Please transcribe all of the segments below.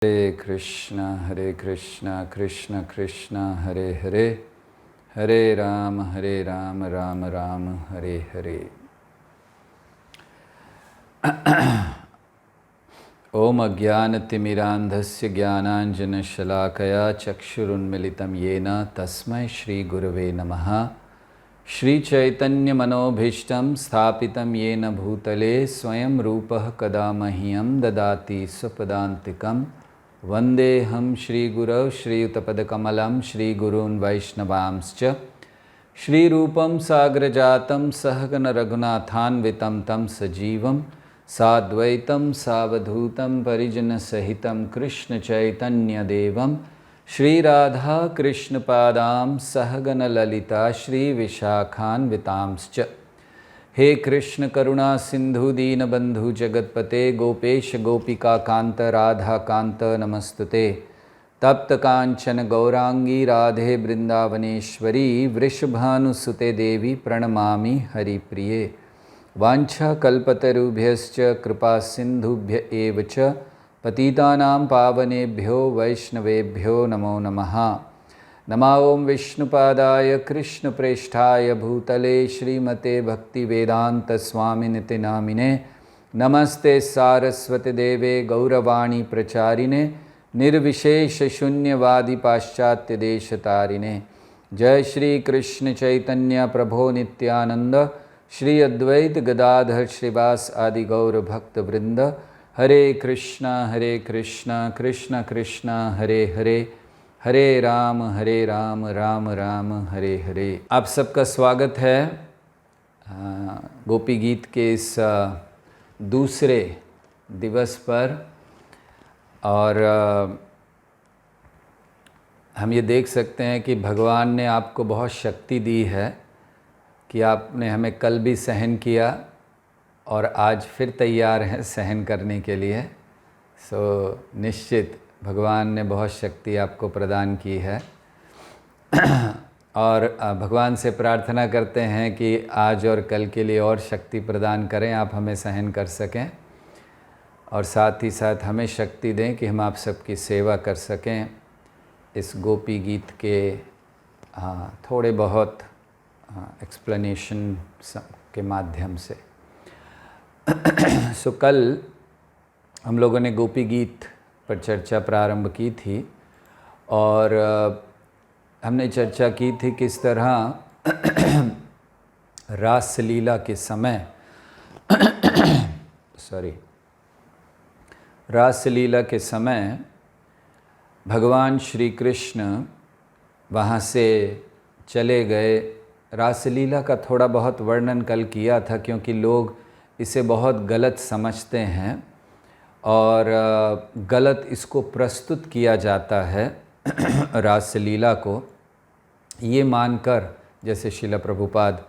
हरे कृष्णा कृष्ण कृष्ण हरे हरे, हरे राम राम राम हरे हरे। ओम अज्ञानतिमिरान्धस्य ज्ञानाञ्जनशलाकया चक्षुरुन्मिलितं येन तस्मै श्रीगुरवे नमः। श्रीचैतन्यमनोभीष्टं स्थापितं येन भूतले स्वयं रूपः कदा मह्यं ददाति स्वपदान्तिकं। वन्देऽहं श्रीगुरौ श्रीयुतपदकमलं श्रीगुरून् वैष्णवांश्च श्रीरूपं साग्रजातं सहगण रघुनाथान्वितं तं सजीवं साद्वैतं सावधूतं परिजनसहितं कृष्णचैतन्यदेवं श्रीराधा कृष्णपादां सहगण ललिता श्रीविशाखान्वितांश्च। हे कृष्ण करुणा सिंधु दीनबंधु जगतपते गोपेश गोपिका कांत राधा कांत नमस्तुते। तप्त कांचन गौरांगी राधे वृंदावनेश्वरी वृषभानुसुते देवी प्रणमामि हरिप्रिये। वाञ्छाकल्पतरुभ्यश्च कृपा सिंधुभ्य एव च पतितानां पावनेभ्यो वैष्णवेभ्यो नमो नमः। नमः ओं विष्णुपादाय कृष्णप्रेष्ठाय भूतले श्रीमते भक्तिवेदांत स्वामिनिति नामिने। नमस्ते सारस्वती देवे गौरवाणी प्रचारिणे निर्विशेष शून्यवादी पाश्चात्य देशतारिणे। जय श्री कृष्ण चैतन्य प्रभो नित्यानंद श्री अद्वैत गदाधर श्रीवास आदि गौर भक्त वृंद। हरे कृष्णा कृष्ण कृष्ण हरे हरे, हरे राम राम राम हरे हरे। आप सबका स्वागत है गोपी गीत के इस दूसरे दिवस पर। और हम ये देख सकते हैं कि भगवान ने आपको बहुत शक्ति दी है कि आपने हमें कल भी सहन किया और आज फिर तैयार हैं सहन करने के लिए। निश्चित भगवान ने बहुत शक्ति आपको प्रदान की है और भगवान से प्रार्थना करते हैं कि आज और कल के लिए और शक्ति प्रदान करें, आप हमें सहन कर सकें और साथ ही साथ हमें शक्ति दें कि हम आप सबकी सेवा कर सकें इस गोपी गीत के थोड़े बहुत एक्सप्लेनेशन के माध्यम से। कल हम लोगों ने गोपी गीत पर चर्चा प्रारंभ की थी और हमने चर्चा की थी किस तरह रासलीला के समय रासलीला के समय भगवान श्री कृष्ण वहाँ से चले गए। रासलीला का थोड़ा बहुत वर्णन कल किया था क्योंकि लोग इसे बहुत गलत समझते हैं और गलत इसको प्रस्तुत किया जाता है रासलीला को ये मानकर, जैसे शिला प्रभुपाद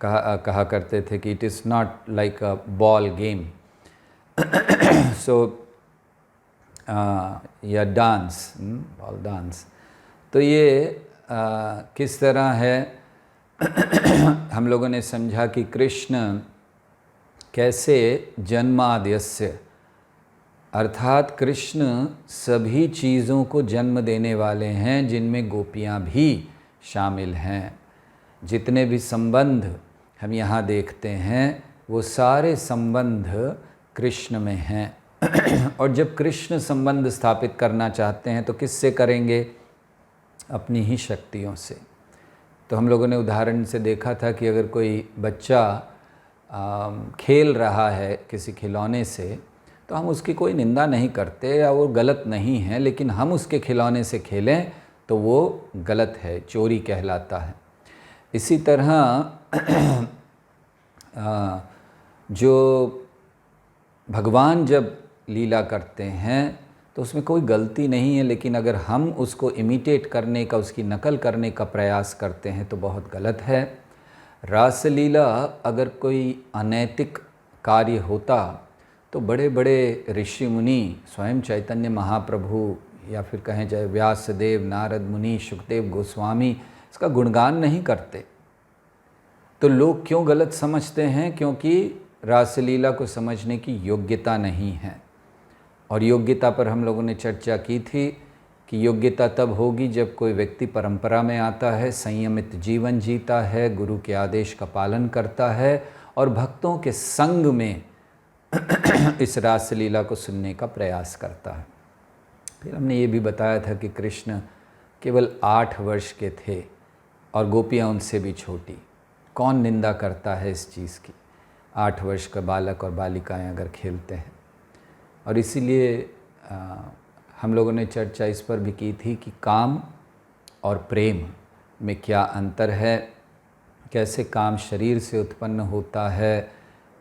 कहा करते थे कि it is not like a ball game या डांस, बॉल डांस। तो ये किस तरह है हम लोगों ने समझा कि कृष्ण कैसे जन्माद्यस्य अर्थात कृष्ण सभी चीज़ों को जन्म देने वाले हैं जिनमें गोपियाँ भी शामिल हैं। जितने भी संबंध हम यहाँ देखते हैं वो सारे संबंध कृष्ण में हैं और जब कृष्ण संबंध स्थापित करना चाहते हैं तो किससे करेंगे? अपनी ही शक्तियों से। तो हम लोगों ने उदाहरण से देखा था कि अगर कोई बच्चा खेल रहा है किसी खिलौने से तो हम उसकी कोई निंदा नहीं करते या वो गलत नहीं है, लेकिन हम उसके खिलौने से खेलें तो वो गलत है, चोरी कहलाता है। इसी तरह जो भगवान जब लीला करते हैं तो उसमें कोई गलती नहीं है, लेकिन अगर हम उसको इमिटेट करने का, उसकी नकल करने का प्रयास करते हैं तो बहुत गलत है। रासलीला अगर कोई अनैतिक कार्य होता तो बड़े बड़े ऋषि मुनि, स्वयं चैतन्य महाप्रभु या फिर कहें जाए व्यासदेव, नारद मुनि, सुखदेव गोस्वामी इसका गुणगान नहीं करते। तो लोग क्यों गलत समझते हैं? क्योंकि रासलीला को समझने की योग्यता नहीं है। और योग्यता पर हम लोगों ने चर्चा की थी कि योग्यता तब होगी जब कोई व्यक्ति परंपरा में आता है, संयमित जीवन जीता है, गुरु के आदेश का पालन करता है और भक्तों के संग में इस रासलीला को सुनने का प्रयास करता है। फिर हमने ये भी बताया था कि कृष्ण केवल 8 वर्ष के थे और गोपियाँ उनसे भी छोटी। कौन निंदा करता है इस चीज़ की? 8 वर्ष का बालक और बालिकाएं अगर खेलते हैं। और इसीलिए हम लोगों ने चर्चा इस पर भी की थी कि काम और प्रेम में क्या अंतर है, कैसे काम शरीर से उत्पन्न होता है,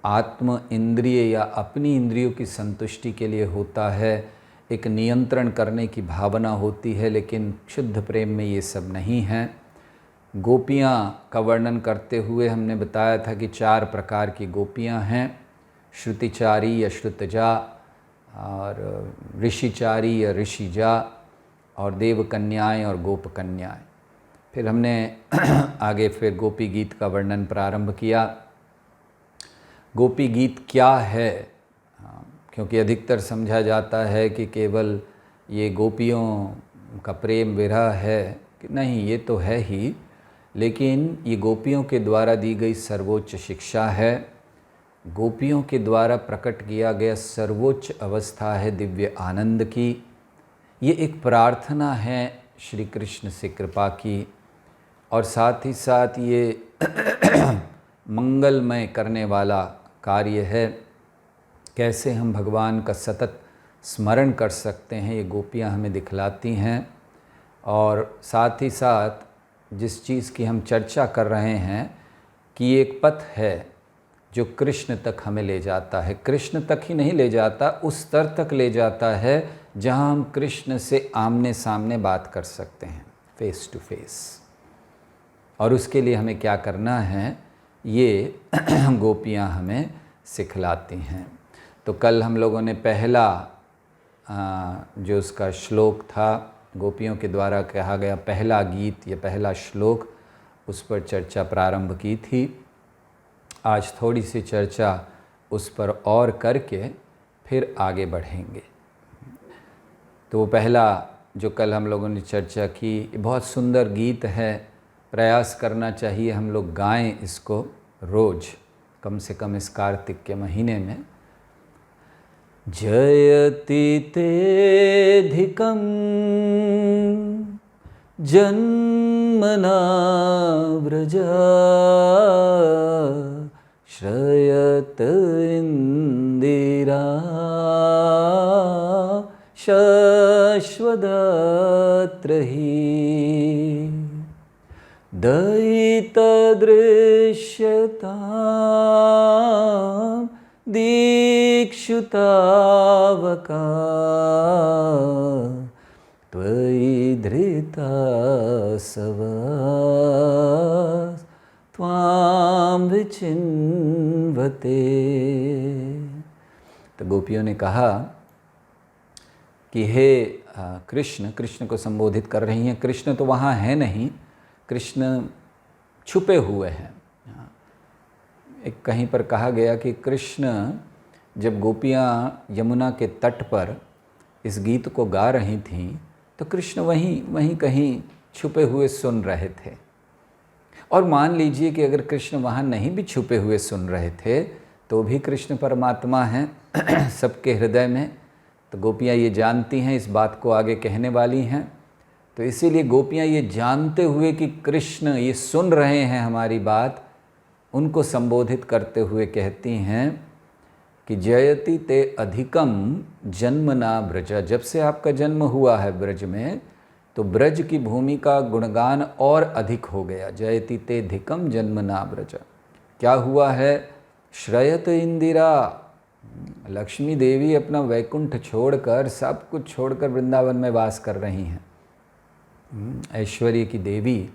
आत्म इंद्रिय या अपनी इंद्रियों की संतुष्टि के लिए होता है, एक नियंत्रण करने की भावना होती है, लेकिन शुद्ध प्रेम में ये सब नहीं है। गोपियाँ का वर्णन करते हुए हमने बताया था कि 4 प्रकार की गोपियाँ हैं, श्रुतिचारी या श्रुतजा, और ऋषिचारी या ऋषिजा, और देवकन्याएँ और गोपकन्याएँ। फिर हमने आगे फिर गोपी गीत का वर्णन प्रारंभ किया। गोपी गीत क्या है? क्योंकि अधिकतर समझा जाता है कि केवल ये गोपियों का प्रेम विरह है, कि नहीं, ये तो है ही, लेकिन ये गोपियों के द्वारा दी गई सर्वोच्च शिक्षा है, गोपियों के द्वारा प्रकट किया गया सर्वोच्च अवस्था है दिव्य आनंद की। ये एक प्रार्थना है श्री कृष्ण से कृपा की, और साथ ही साथ ये मंगलमय करने वाला कार्य है। कैसे हम भगवान का सतत स्मरण कर सकते हैं, ये गोपियाँ हमें दिखलाती हैं। और साथ ही साथ जिस चीज़ की हम चर्चा कर रहे हैं कि एक पथ है जो कृष्ण तक हमें ले जाता है, कृष्ण तक ही नहीं ले जाता, उस स्तर तक ले जाता है जहाँ हम कृष्ण से आमने सामने बात कर सकते हैं, फेस टू फेस। और उसके लिए हमें क्या करना है, ये गोपियाँ हमें सिखलाती हैं। तो कल हम लोगों ने पहला जो उसका श्लोक था, गोपियों के द्वारा कहा गया पहला गीत या पहला श्लोक, उस पर चर्चा प्रारंभ की थी। आज थोड़ी सी चर्चा उस पर और करके फिर आगे बढ़ेंगे। तो वो पहला जो कल हम लोगों ने चर्चा की, बहुत सुंदर गीत है, प्रयास करना चाहिए हम लोग गाएं इसको रोज़, कम से कम इस कार्तिक के महीने में। जयति तेऽधिकं जन्मना व्रजा श्रयत इंदिरा शश्वदत्र हि दयितदृश्यतां दीक्षुतावका त्वयि धृता सवस त्वां विचिन्वते। तो गोपियों ने कहा कि हे कृष्ण, कृष्ण को संबोधित कर रही हैं। कृष्ण तो वहाँ है नहीं, कृष्ण छुपे हुए हैं। एक कहीं पर कहा गया कि कृष्ण जब गोपियाँ यमुना के तट पर इस गीत को गा रही थीं, तो कृष्ण वहीं कहीं छुपे हुए सुन रहे थे। और मान लीजिए कि अगर कृष्ण वहाँ नहीं भी छुपे हुए सुन रहे थे, तो भी कृष्ण परमात्मा हैं सबके हृदय में। तो गोपियाँ ये जानती हैं, इस बात को आगे कहने वाली हैं। तो इसीलिए गोपियाँ ये जानते हुए कि कृष्ण ये सुन रहे हैं हमारी बात, उनको संबोधित करते हुए कहती हैं कि जयति ते अधिकम जन्मना ब्रज। जब से आपका जन्म हुआ है ब्रज में, तो ब्रज की भूमि का गुणगान और अधिक हो गया। जयति ते अधिकम जन्मना ब्रज, क्या हुआ है? श्रयत इंदिरा, लक्ष्मी देवी अपना वैकुंठ छोड़कर, सब कुछ छोड़कर वृंदावन में वास कर रही हैं। ऐश्वर्य की देवी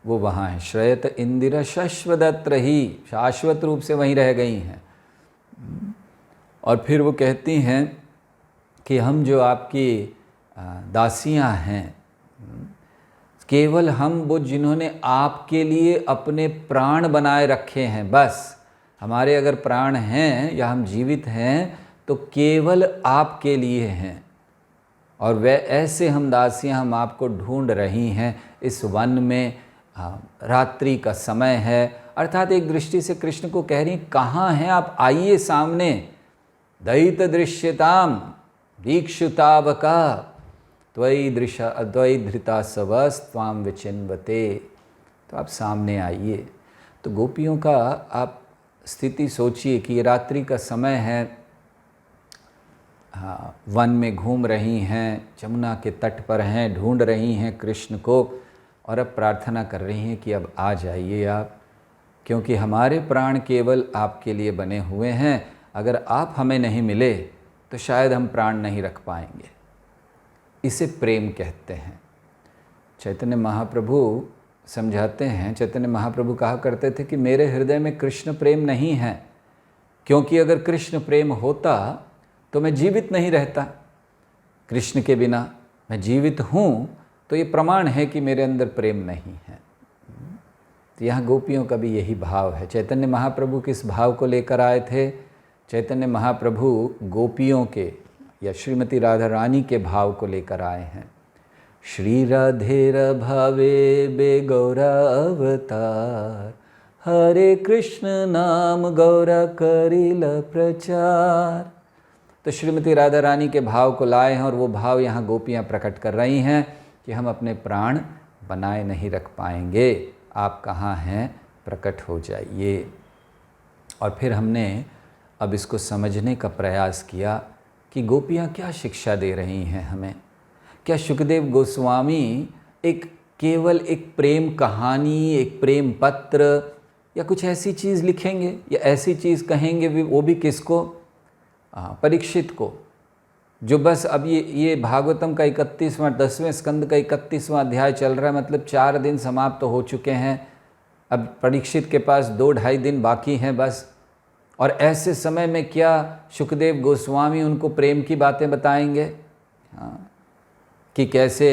वो वहाँ है। श्रयत इंदिरा शश्वदत्र ही, शाश्वत रूप से वहीं रह गई हैं। और फिर वो कहती हैं कि हम जो आपकी दासियाँ हैं, केवल हम वो जिन्होंने आपके लिए अपने प्राण बनाए रखे हैं, बस हमारे अगर प्राण हैं या हम जीवित हैं तो केवल आपके लिए हैं। और वह ऐसे हम दासियाँ हम आपको ढूंढ रही हैं इस वन में। रात्रि का समय है, अर्थात एक दृष्टि से कृष्ण को कह रही कहाँ हैं आप, आइए सामने। दयित दृश्यताम दीक्षुतावका त्वयि धृता सवस्त्वाम विचिन्वते। तो आप सामने आइए। तो गोपियों का आप स्थिति सोचिए कि ये रात्रि का समय है, वन में घूम रही हैं, जमुना के तट पर हैं, ढूंढ रही हैं कृष्ण को, और अब प्रार्थना कर रही हैं कि अब आ जाइए आप, क्योंकि हमारे प्राण केवल आपके लिए बने हुए हैं। अगर आप हमें नहीं मिले तो शायद हम प्राण नहीं रख पाएंगे। इसे प्रेम कहते हैं। चैतन्य महाप्रभु समझाते हैं, चैतन्य महाप्रभु कहा करते थे कि मेरे हृदय में कृष्ण प्रेम नहीं है, क्योंकि अगर कृष्ण प्रेम होता तो मैं जीवित नहीं रहता। कृष्ण के बिना मैं जीवित हूँ, तो ये प्रमाण है कि मेरे अंदर प्रेम नहीं है। तो यहाँ गोपियों का भी यही भाव है। चैतन्य महाप्रभु किस भाव को लेकर आए थे? चैतन्य महाप्रभु गोपियों के या श्रीमती राधा रानी के भाव को लेकर आए हैं। श्री राधेर भावे बे गौरा अवतार, हरे कृष्ण नाम गौरा करिल प्रचार। तो श्रीमती राधा रानी के भाव को लाए हैं, और वो भाव यहाँ गोपियाँ प्रकट कर रही हैं कि हम अपने प्राण बनाए नहीं रख पाएंगे, आप कहाँ हैं, प्रकट हो जाइए। और फिर हमने अब इसको समझने का प्रयास किया कि गोपियाँ क्या शिक्षा दे रही हैं हमें। क्या सुखदेव गोस्वामी केवल एक प्रेम कहानी, एक प्रेम पत्र या कुछ ऐसी चीज़ लिखेंगे या ऐसी चीज़ कहेंगे, वो भी किसको? परीक्षित को, जो बस अब ये भागवतम का 31वां 10वें स्कंद का 31वां अध्याय चल रहा है, मतलब 4 दिन समाप्त तो हो चुके हैं। अब परीक्षित के पास 2-2.5 दिन बाकी हैं बस। और ऐसे समय में क्या सुखदेव गोस्वामी उनको प्रेम की बातें बताएंगे? कि कैसे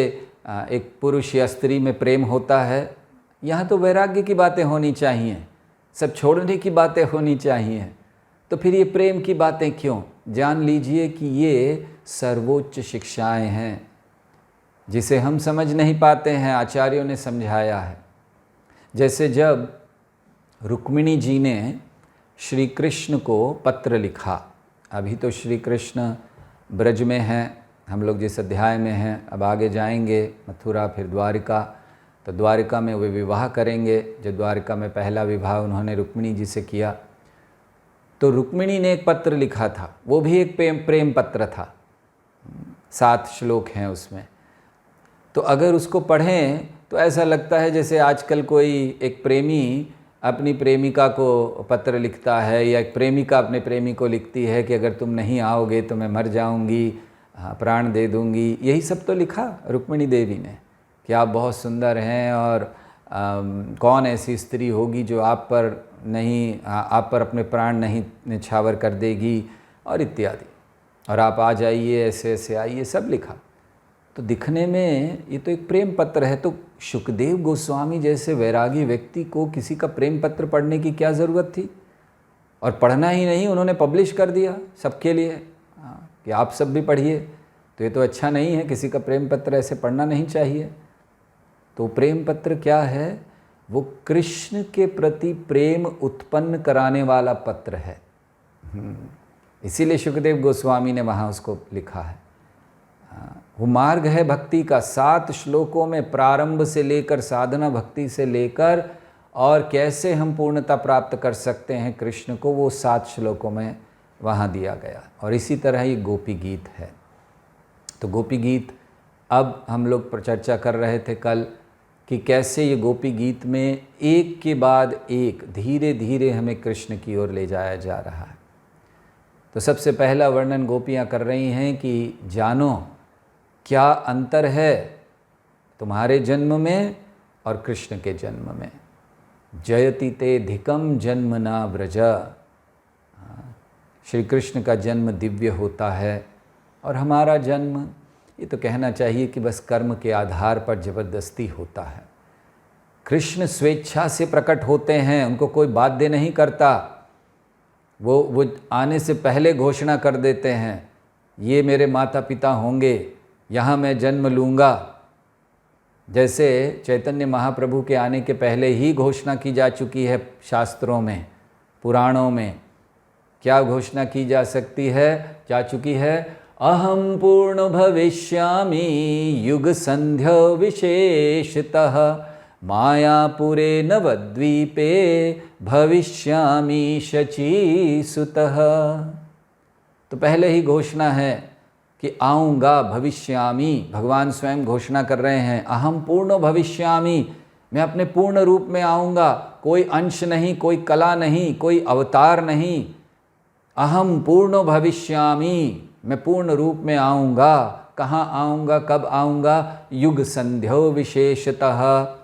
एक पुरुष या स्त्री में प्रेम होता है। यहाँ तो वैराग्य की बातें होनी चाहिए, सब छोड़ने की बातें होनी चाहिए। तो फिर ये प्रेम की बातें क्यों? जान लीजिए कि ये सर्वोच्च शिक्षाएं हैं, जिसे हम समझ नहीं पाते हैं, आचार्यों ने समझाया है। जैसे जब रुक्मिणी जी ने श्री कृष्ण को पत्र लिखा, अभी तो श्री कृष्ण ब्रज में हैं, हम लोग जिस अध्याय में हैं, अब आगे जाएंगे मथुरा फिर द्वारिका। तो द्वारिका में वे विवाह करेंगे। जो द्वारिका में पहला विवाह उन्होंने रुक्मिणी जी से किया, तो रुक्मिणी ने एक पत्र लिखा था, वो भी एक प्रेम पत्र था। 7 श्लोक हैं उसमें। तो अगर उसको पढ़ें तो ऐसा लगता है जैसे आजकल कोई एक प्रेमी अपनी प्रेमिका को पत्र लिखता है, या एक प्रेमिका अपने प्रेमी को लिखती है कि अगर तुम नहीं आओगे तो मैं मर जाऊंगी, प्राण दे दूंगी। यही सब तो लिखा रुक्मिणी देवी ने कि आप बहुत सुंदर हैं, और कौन ऐसी स्त्री होगी जो आप पर अपने प्राण नहीं न्यौछावर कर देगी, और इत्यादि। और आप आ जाइए, ऐसे ऐसे आइए, सब लिखा। तो दिखने में ये तो एक प्रेम पत्र है। तो सुखदेव गोस्वामी जैसे वैरागी व्यक्ति को किसी का प्रेम पत्र पढ़ने की क्या ज़रूरत थी? और पढ़ना ही नहीं, उन्होंने पब्लिश कर दिया सबके लिए कि आप सब भी पढ़िए। तो ये तो अच्छा नहीं है, किसी का प्रेम पत्र ऐसे पढ़ना नहीं चाहिए। तो प्रेम पत्र क्या है? वो कृष्ण के प्रति प्रेम उत्पन्न कराने वाला पत्र है। इसीलिए सुखदेव गोस्वामी ने वहाँ उसको लिखा है। वो मार्ग है भक्ति का। 7 श्लोकों में प्रारंभ से लेकर, साधना भक्ति से लेकर, और कैसे हम पूर्णता प्राप्त कर सकते हैं कृष्ण को, वो 7 श्लोकों में वहाँ दिया गया। और इसी तरह ये गोपी गीत है। तो गोपी गीत अब हम लोग चर्चा कर रहे थे कल कि कैसे ये गोपी गीत में एक के बाद एक धीरे धीरे हमें कृष्ण की ओर ले जाया जा रहा है। तो सबसे पहला वर्णन गोपियाँ कर रही हैं कि जानो क्या अंतर है तुम्हारे जन्म में और कृष्ण के जन्म में। जयति ते धिकम जन्म ना व्रज। श्री कृष्ण का जन्म दिव्य होता है, और हमारा जन्म, ये तो कहना चाहिए कि बस कर्म के आधार पर जबरदस्ती होता है। कृष्ण स्वेच्छा से प्रकट होते हैं, उनको कोई बाध्य नहीं करता। वो आने से पहले घोषणा कर देते हैं, ये मेरे माता पिता होंगे, यहाँ मैं जन्म लूँगा। जैसे चैतन्य महाप्रभु के आने के पहले ही घोषणा की जा चुकी है शास्त्रों में, पुराणों में। क्या घोषणा की जा चुकी है? अहम पूर्ण भविष्यामि युग संध्या विशेषतः मायापुरे नवद्वीपे भविष्यामि शचीसुतः। तो पहले ही घोषणा है कि आऊँगा, भविष्यामि। भगवान स्वयं घोषणा कर रहे हैं, अहम पूर्ण भविष्यामि, मैं अपने पूर्ण रूप में आऊँगा, कोई अंश नहीं, कोई कला नहीं, कोई अवतार नहीं। अहम पूर्ण भविष्यामि, मैं पूर्ण रूप में आऊँगा। कहाँ आऊँगा, कब आऊँगा? युग संध्या विशेषतः,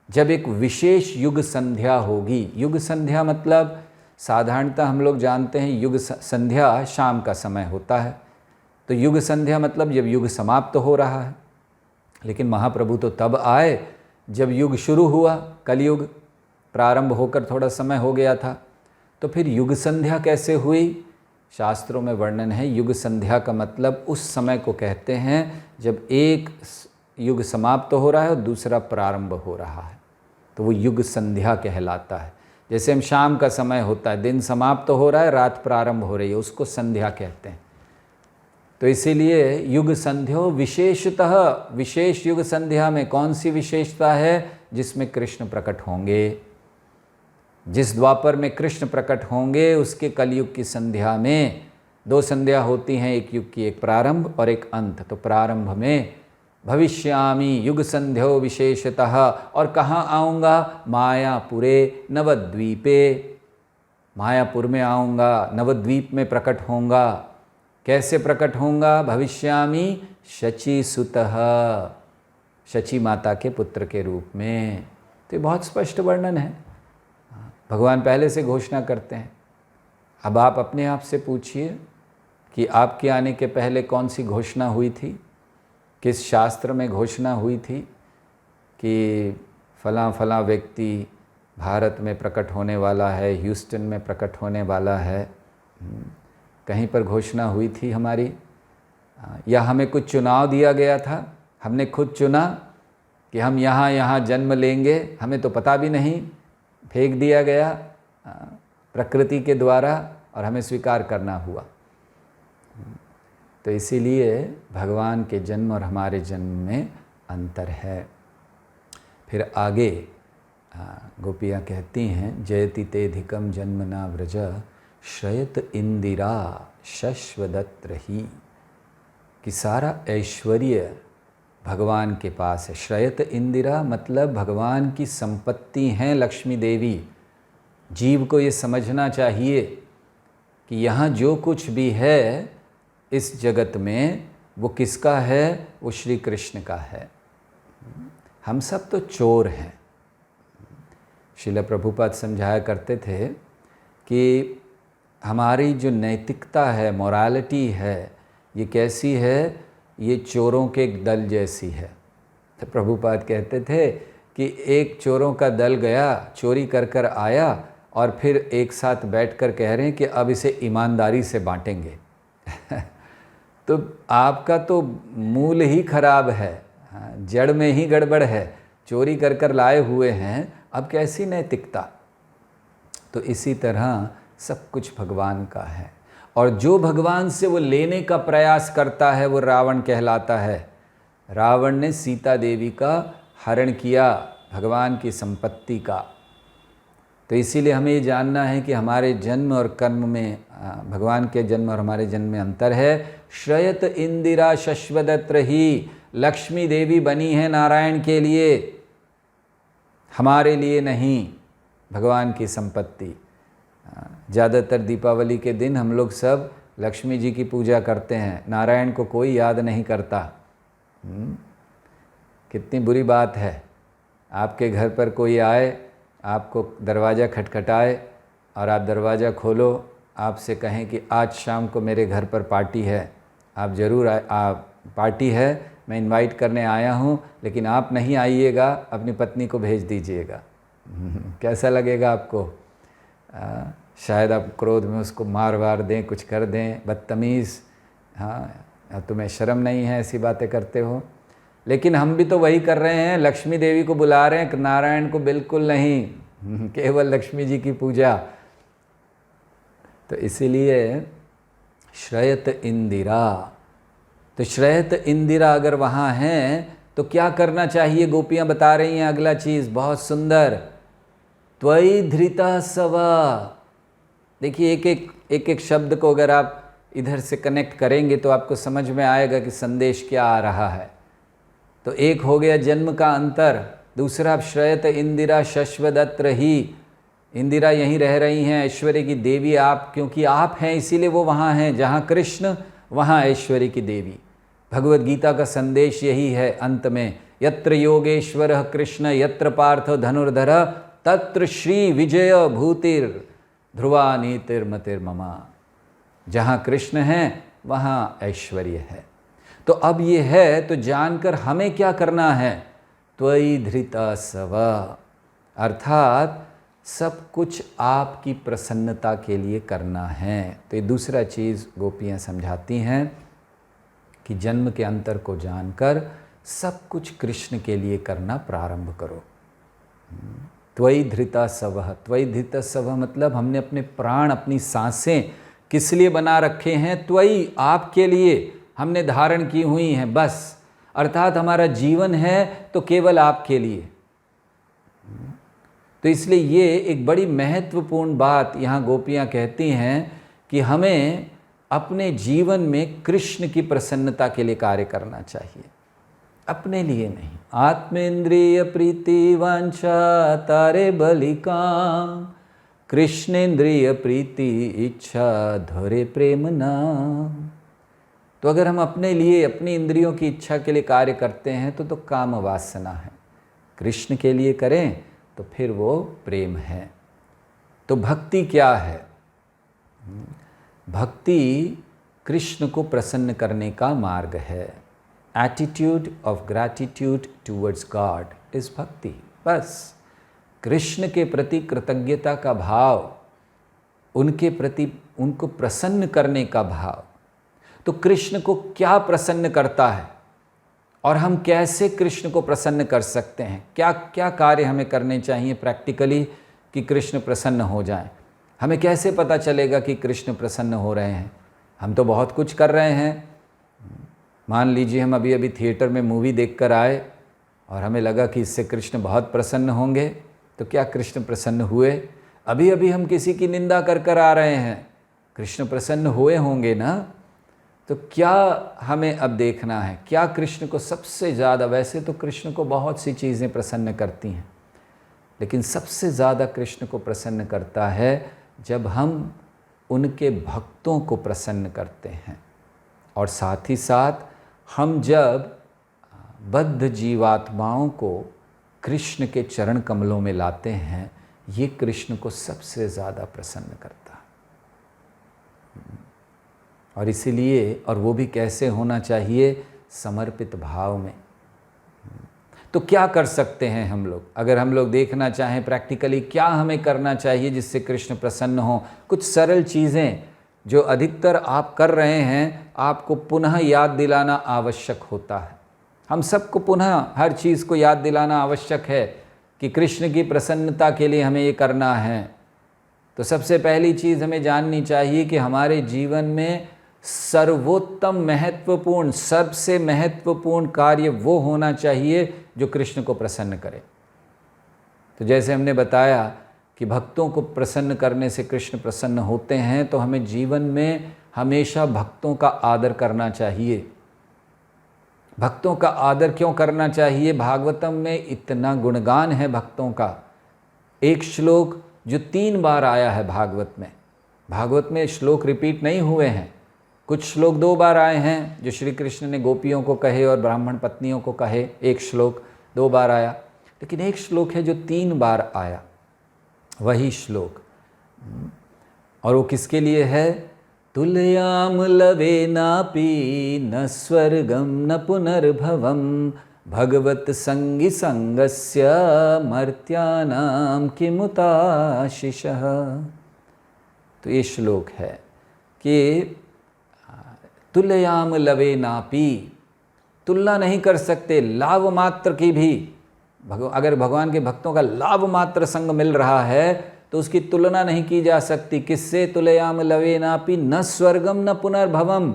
जब एक विशेष युग संध्या होगी। युग संध्या मतलब साधारणतः हम लोग जानते हैं युग संध्या शाम का समय होता है, तो युग संध्या मतलब जब युग समाप्त हो रहा है। लेकिन महाप्रभु तो तब आए जब युग शुरू हुआ, कलयुग प्रारंभ होकर थोड़ा समय हो गया था। तो फिर युग संध्या कैसे हुई? शास्त्रों में वर्णन है, युग संध्या का मतलब उस समय को कहते हैं जब एक युग समाप्त हो रहा है और दूसरा प्रारंभ हो रहा है, तो वो युग संध्या कहलाता है। जैसे हम शाम का समय होता है, दिन समाप्त हो रहा है, रात प्रारंभ हो रही है, उसको संध्या कहते हैं। तो इसीलिए युग संध्या विशेषतः, विशेष युग संध्या में कौन सी विशेषता है? जिसमें कृष्ण प्रकट होंगे। जिस द्वापर में कृष्ण प्रकट होंगे उसके कलयुग की संध्या में 2 संध्या होती हैं, एक युग की, एक प्रारंभ और एक अंत। तो प्रारंभ में भविष्यामि युग संध्या विशेषतः, और कहाँ आऊँगा? मायापुरे नवद्वीपे, मायापुर में आऊँगा, नवद्वीप में प्रकट होऊंगा। कैसे प्रकट होऊंगा? भविष्यामि शचीसुतः, शची माता के पुत्र के रूप में। तो ये बहुत स्पष्ट वर्णन है, भगवान पहले से घोषणा करते हैं। अब आप अपने आप से पूछिए कि आपके आने के पहले कौन सी घोषणा हुई थी, किस शास्त्र में घोषणा हुई थी कि फलां फलां व्यक्ति भारत में प्रकट होने वाला है, ह्यूस्टन में प्रकट होने वाला है। कहीं पर घोषणा हुई थी हमारी? या हमें कुछ चुनाव दिया गया था, हमने खुद चुना कि हम यहाँ जन्म लेंगे, हमें तो पता भी नहीं, फेंक दिया गया प्रकृति के द्वारा और हमें स्वीकार करना हुआ। तो इसीलिए भगवान के जन्म और हमारे जन्म में अंतर है। फिर आगे गोपियाँ कहती हैं, जयति तेधिकम जन्मना व्रज श्रयत इंदिरा शश्वदत्र ही, कि सारा ऐश्वर्य भगवान के पास है। श्रयत इंदिरा मतलब भगवान की संपत्ति हैं लक्ष्मी देवी। जीव को ये समझना चाहिए कि यहाँ जो कुछ भी है इस जगत में वो किसका है? वो श्री कृष्ण का है। हम सब तो चोर हैं। श्रील प्रभुपाद समझाया करते थे कि हमारी जो नैतिकता है, मोरालिटी है, ये कैसी है? ये चोरों के एक दल जैसी है। तो प्रभुपाद कहते थे कि एक चोरों का दल गया, चोरी कर कर आया और फिर एक साथ बैठकर कह रहे हैं कि अब इसे ईमानदारी से बांटेंगे। तो आपका तो मूल ही खराब है, जड़ में ही गड़बड़ है, चोरी कर कर लाए हुए हैं, अब कैसी नैतिकता? तो इसी तरह सब कुछ भगवान का है, और जो भगवान से वो लेने का प्रयास करता है वो रावण कहलाता है। रावण ने सीता देवी का हरण किया, भगवान की संपत्ति का। तो इसीलिए हमें ये जानना है कि हमारे जन्म और कर्म में, भगवान के जन्म और हमारे जन्म में अंतर है। श्रयत इंदिरा शश्वदत्र ही, लक्ष्मी देवी बनी है नारायण के लिए, हमारे लिए नहीं, भगवान की संपत्ति। ज़्यादातर दीपावली के दिन हम लोग सब लक्ष्मी जी की पूजा करते हैं, नारायण को कोई याद नहीं करता। कितनी बुरी बात है। आपके घर पर कोई आए, आपको दरवाज़ा खटखटाए और आप दरवाज़ा खोलो, आपसे कहें कि आज शाम को मेरे घर पर पार्टी है, आप ज़रूर आप पार्टी है, मैं इनवाइट करने आया हूँ, लेकिन आप नहीं आइएगा, अपनी पत्नी को भेज दीजिएगा। कैसा लगेगा आपको? शायद आप क्रोध में उसको मार वार दें, कुछ कर दें, बदतमीज़, हाँ तुम्हें शर्म नहीं है ऐसी बातें करते हो। लेकिन हम भी तो वही कर रहे हैं, लक्ष्मी देवी को बुला रहे हैं, नारायण को बिल्कुल नहीं, केवल लक्ष्मी जी की पूजा। तो इसीलिए श्रयत इंदिरा, तो श्रयत इंदिरा अगर वहाँ हैं तो क्या करना चाहिए, गोपियाँ बता रही हैं अगला चीज़, बहुत सुंदर। त्वयि धृता सवा। देखिए एक एक शब्द को अगर आप इधर से कनेक्ट करेंगे तो आपको समझ में आएगा कि संदेश क्या आ रहा है। तो एक हो गया जन्म का अंतर, दूसरा श्रयत इंदिरा शश्वदत्र ही, इंदिरा यहीं रह रही हैं, ऐश्वर्य की देवी आप, क्योंकि आप हैं इसीलिए वो वहाँ हैं, जहाँ कृष्ण वहाँ ऐश्वर्य की देवी। भगवद गीता का संदेश यही है अंत में, यत्र योगेश्वर कृष्ण यत्र पार्थ धनुर्धर तत्र श्री विजय भूतिर ध्रुवा नीतिर्मतिर्ममा। जहाँ कृष्ण हैं वहाँ ऐश्वर्य है। तो अब ये है तो जानकर हमें क्या करना है, त्वयि धृता सवा, अर्थात सब कुछ आपकी प्रसन्नता के लिए करना है। तो ये दूसरा चीज़ गोपियाँ समझाती हैं कि जन्म के अंतर को जानकर सब कुछ कृष्ण के लिए करना प्रारंभ करो। त्वयि धृता सवः, त्वयि धृता सवः मतलब हमने अपने प्राण, अपनी सांसें किस लिए बना रखे हैं, त्वयि आपके लिए हमने धारण की हुई हैं बस, अर्थात हमारा जीवन है तो केवल आपके लिए। तो इसलिए ये एक बड़ी महत्वपूर्ण बात यहाँ गोपियाँ कहती हैं कि हमें अपने जीवन में कृष्ण की प्रसन्नता के लिए कार्य करना चाहिए, अपने लिए नहीं। आत्मेंद्रिय प्रीति वांछा तारे बलिकाम, कृष्णेंद्रिय प्रीति इच्छा धरे प्रेम नाम। तो अगर हम अपने लिए, अपनी इंद्रियों की इच्छा के लिए कार्य करते हैं तो काम वासना है, कृष्ण के लिए करें तो फिर वो प्रेम है। तो भक्ति क्या है, भक्ति कृष्ण को प्रसन्न करने का मार्ग है। Attitude of gratitude towards God is भक्ति। बस कृष्ण के प्रति कृतज्ञता का भाव, उनके प्रति उनको प्रसन्न करने का भाव। तो कृष्ण को क्या प्रसन्न करता है और हम कैसे कृष्ण को प्रसन्न कर सकते हैं, क्या क्या कार्य हमें करने चाहिए प्रैक्टिकली कि कृष्ण प्रसन्न हो जाएं। हमें कैसे पता चलेगा कि कृष्ण प्रसन्न हो रहे हैं? हम तो बहुत कुछ कर रहे हैं। मान लीजिए हम अभी अभी थिएटर में मूवी देखकर आए और हमें लगा कि इससे कृष्ण बहुत प्रसन्न होंगे, तो क्या कृष्ण प्रसन्न हुए? अभी अभी हम किसी की निंदा कर कर आ रहे हैं, कृष्ण प्रसन्न हुए होंगे ना? तो क्या हमें अब देखना है, क्या कृष्ण को सबसे ज़्यादा, वैसे तो कृष्ण को बहुत सी चीज़ें प्रसन्न करती हैं, लेकिन सबसे ज़्यादा कृष्ण को प्रसन्न करता है जब हम उनके भक्तों को प्रसन्न करते हैं, और साथ ही साथ हम जब बद्ध जीवात्माओं को कृष्ण के चरण कमलों में लाते हैं, ये कृष्ण को सबसे ज़्यादा प्रसन्न करता है। और इसीलिए, और वो भी कैसे होना चाहिए, समर्पित भाव में। तो क्या कर सकते हैं हम लोग, अगर हम लोग देखना चाहें प्रैक्टिकली क्या हमें करना चाहिए जिससे कृष्ण प्रसन्न हो? कुछ सरल चीज़ें जो अधिकतर आप कर रहे हैं, आपको पुनः याद दिलाना आवश्यक होता है। हम सबको पुनः हर चीज़ को याद दिलाना आवश्यक है कि कृष्ण की प्रसन्नता के लिए हमें ये करना है। तो सबसे पहली चीज़ हमें जाननी चाहिए कि हमारे जीवन में सर्वोत्तम, महत्वपूर्ण, सबसे महत्वपूर्ण कार्य वो होना चाहिए जो कृष्ण को प्रसन्न करे। तो जैसे हमने बताया कि भक्तों को प्रसन्न करने से कृष्ण प्रसन्न होते हैं, तो हमें जीवन में हमेशा भक्तों का आदर करना चाहिए। भक्तों का आदर क्यों करना चाहिए? भागवतम में इतना गुणगान है भक्तों का। एक श्लोक जो 3 बार आया है भागवत में श्लोक रिपीट नहीं हुए हैं। कुछ श्लोक 2 बार आए हैं जो श्री कृष्ण ने गोपियों को कहे और ब्राह्मण पत्नियों को कहे, एक श्लोक 2 बार आया। लेकिन एक श्लोक है जो 3 बार आया, वही श्लोक, और वो किसके लिए है? तुलयाम लवे नापि न स्वर्गम न पुनर्भवम भगवत संगी संगस्य मर्त्यानाम किमुताशिषः। तो ये श्लोक है कि तुलयाम लवे नापी, तुलना नहीं कर सकते लाभ मात्र की भी। अगर भगवान के भक्तों का लाभ मात्र संग मिल रहा है तो उसकी तुलना नहीं की जा सकती। किससे? तुलयाम लवे नापी, न स्वर्गम न पुनर्भवम,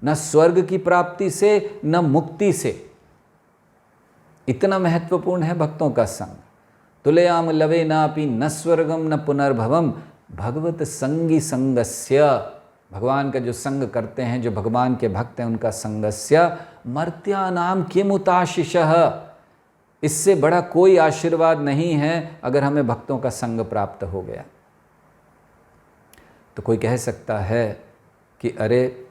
न स्वर्ग की प्राप्ति से न मुक्ति से। इतना महत्वपूर्ण है भक्तों का संग। तुलयाम लवे नापि न स्वर्गम न पुनर्भवम भगवत संगी संगस्य, भगवान का जो संग करते हैं, जो भगवान के भक्त हैं, उनका संगस्य मर्त्यानाम किमुताशिषः, इससे बड़ा कोई आशीर्वाद नहीं है अगर हमें भक्तों का संग प्राप्त हो गया। तो कोई कह सकता है कि अरे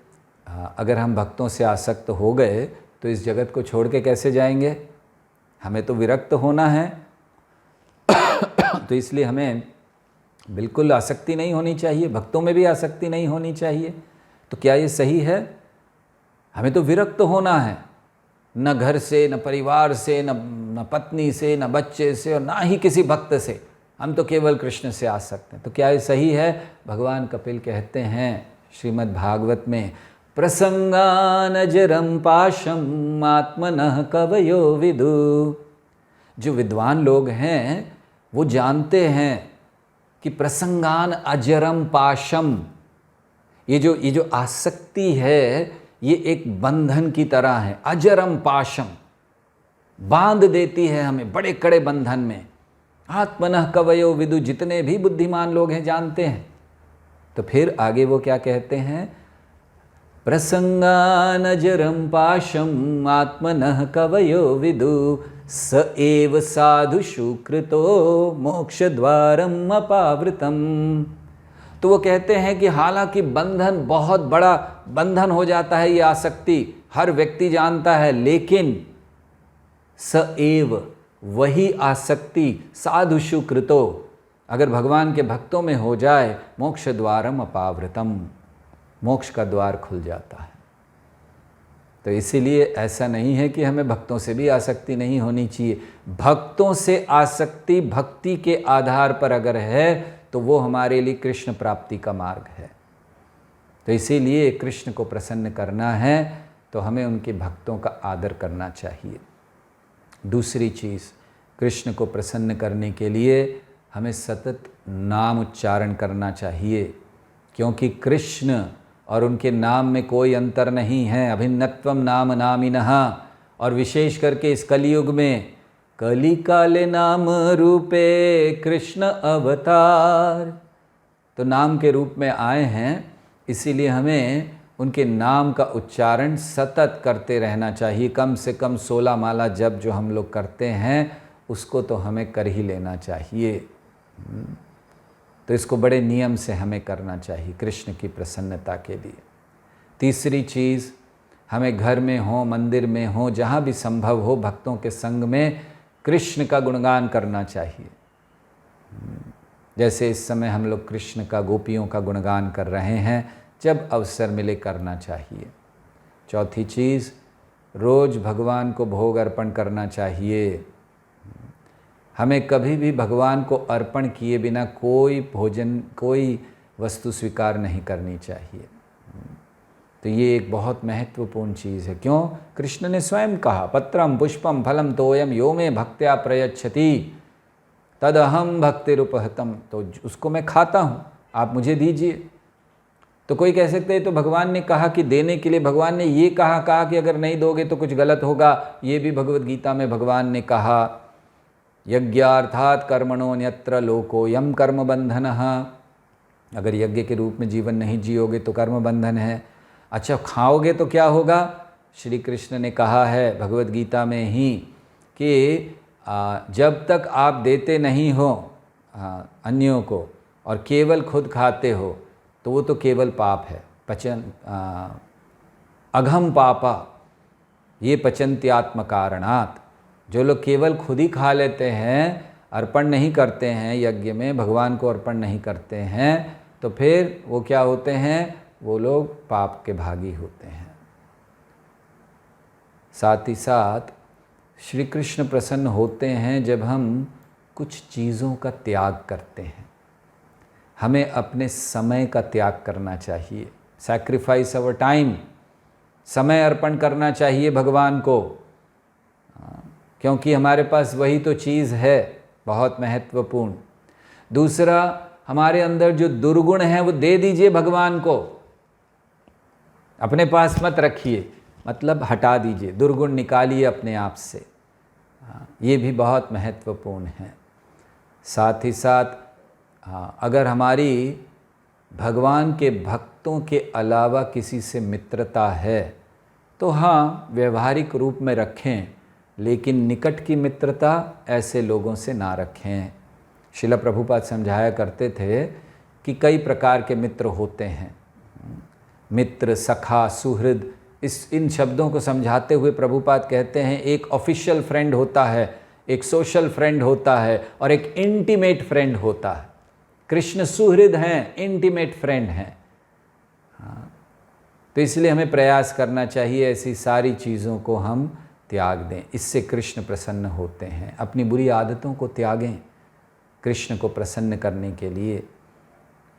अगर हम भक्तों से आसक्त हो गए तो इस जगत को छोड़ के कैसे जाएंगे, हमें तो विरक्त होना है। तो इसलिए हमें बिल्कुल आसक्ति नहीं होनी चाहिए, भक्तों में भी आसक्ति नहीं होनी चाहिए। तो क्या ये सही है? हमें तो विरक्त होना है, न घर से, न परिवार से, न पत्नी से, न बच्चे से, और ना ही किसी भक्त से। हम तो केवल कृष्ण से आसक्त हैं। तो क्या ये सही है? भगवान कपिल कहते हैं श्रीमद् भागवत में, प्रसंगानजरम पाशम आत्मनः कवयो विदु। जो विद्वान लोग हैं वो जानते हैं कि प्रसंगान अजरम पाशम, ये जो आसक्ति है ये एक बंधन की तरह है। अजरम पाशम, बांध देती है हमें बड़े कड़े बंधन में। आत्मनः कवयो विदु, जितने भी बुद्धिमान लोग हैं जानते हैं। तो फिर आगे वो क्या कहते हैं? प्रसंगानजरम पाशम आत्मनः कवयो विदु स एव साधु सुकृतो मोक्ष द्वारम अपावृतम। तो वो कहते हैं कि हालांकि बंधन, बहुत बड़ा बंधन हो जाता है, ये आसक्ति हर व्यक्ति जानता है, लेकिन स एव, वही आसक्ति साधु सुकृतो, अगर भगवान के भक्तों में हो जाए, मोक्ष द्वारम अपावृतम, मोक्ष का द्वार खुल जाता है। तो इसीलिए ऐसा नहीं है कि हमें भक्तों से भी आसक्ति नहीं होनी चाहिए। भक्तों से आसक्ति भक्ति के आधार पर अगर है तो वो हमारे लिए कृष्ण प्राप्ति का मार्ग है। तो इसीलिए कृष्ण को प्रसन्न करना है तो हमें उनके भक्तों का आदर करना चाहिए। दूसरी चीज़, कृष्ण को प्रसन्न करने के लिए हमें सतत नाम उच्चारण करना चाहिए, क्योंकि कृष्ण और उनके नाम में कोई अंतर नहीं है। अभिन्नत्वम नाम नामिनः, और विशेष करके इस कलयुग में कली काले नाम रूपे कृष्ण अवतार, तो नाम के रूप में आए हैं। इसीलिए हमें उनके नाम का उच्चारण सतत करते रहना चाहिए। कम से कम 16 माला जप जो हम लोग करते हैं उसको तो हमें कर ही लेना चाहिए। तो इसको बड़े नियम से हमें करना चाहिए कृष्ण की प्रसन्नता के लिए। तीसरी चीज़, हमें घर में हो, मंदिर में हो, जहाँ भी संभव हो, भक्तों के संग में कृष्ण का गुणगान करना चाहिए। जैसे इस समय हम लोग कृष्ण का, गोपियों का गुणगान कर रहे हैं, जब अवसर मिले करना चाहिए। चौथी चीज़, रोज़ भगवान को भोग अर्पण करना चाहिए। हमें कभी भी भगवान को अर्पण किए बिना कोई भोजन, कोई वस्तु स्वीकार नहीं करनी चाहिए। तो ये एक बहुत महत्वपूर्ण चीज़ है। क्यों? कृष्ण ने स्वयं कहा, पत्रम पुष्पम फलम तोयम यो मे भक्त्या प्रयच्छति तदहम भक्तिरुपहतम, तो उसको मैं खाता हूँ, आप मुझे दीजिए। तो कोई कह सकते हैं तो भगवान ने कहा कि देने के लिए, भगवान ने ये कहा कि अगर नहीं दोगे तो कुछ गलत होगा। ये भी भगवद गीता में भगवान ने कहा, यज्ञार्थात कर्मणोऽन्यत्र लोकोऽयं कर्म बंधनः, अगर यज्ञ के रूप में जीवन नहीं जियोगे तो कर्म बंधन है। अच्छा, खाओगे तो क्या होगा? श्री कृष्ण ने कहा है भगवद गीता में ही कि जब तक आप देते नहीं हो अन्यों को और केवल खुद खाते हो तो वो तो केवल पाप है। अघम पापा ये पचन्त्यात्म कारणात्, जो लोग केवल खुद ही खा लेते हैं, अर्पण नहीं करते हैं यज्ञ में, भगवान को अर्पण नहीं करते हैं, तो फिर वो क्या होते हैं? वो लोग पाप के भागी होते हैं। साथ ही साथ श्री कृष्ण प्रसन्न होते हैं जब हम कुछ चीज़ों का त्याग करते हैं। हमें अपने समय का त्याग करना चाहिए, सैक्रिफाइस अवर टाइम, समय अर्पण करना चाहिए भगवान को, क्योंकि हमारे पास वही तो चीज़ है बहुत महत्वपूर्ण। दूसरा, हमारे अंदर जो दुर्गुण है वो दे दीजिए भगवान को, अपने पास मत रखिए, मतलब हटा दीजिए, दुर्गुण निकालिए अपने आप से। ये भी बहुत महत्वपूर्ण है। साथ ही साथ अगर हमारी भगवान के भक्तों के अलावा किसी से मित्रता है तो हाँ, व्यवहारिक रूप में रखें, लेकिन निकट की मित्रता ऐसे लोगों से ना रखें। श्रील प्रभुपाद समझाया करते थे कि कई प्रकार के मित्र होते हैं, मित्र, सखा, सुहृद, इन शब्दों को समझाते हुए प्रभुपाद कहते हैं एक ऑफिशियल फ्रेंड होता है, एक सोशल फ्रेंड होता है और एक इंटीमेट फ्रेंड होता है। कृष्ण सुहृद हैं, इंटीमेट फ्रेंड हैं। तो इसलिए हमें प्रयास करना चाहिए ऐसी सारी चीज़ों को हम त्याग दें, इससे कृष्ण प्रसन्न होते हैं। अपनी बुरी आदतों को त्यागें कृष्ण को प्रसन्न करने के लिए,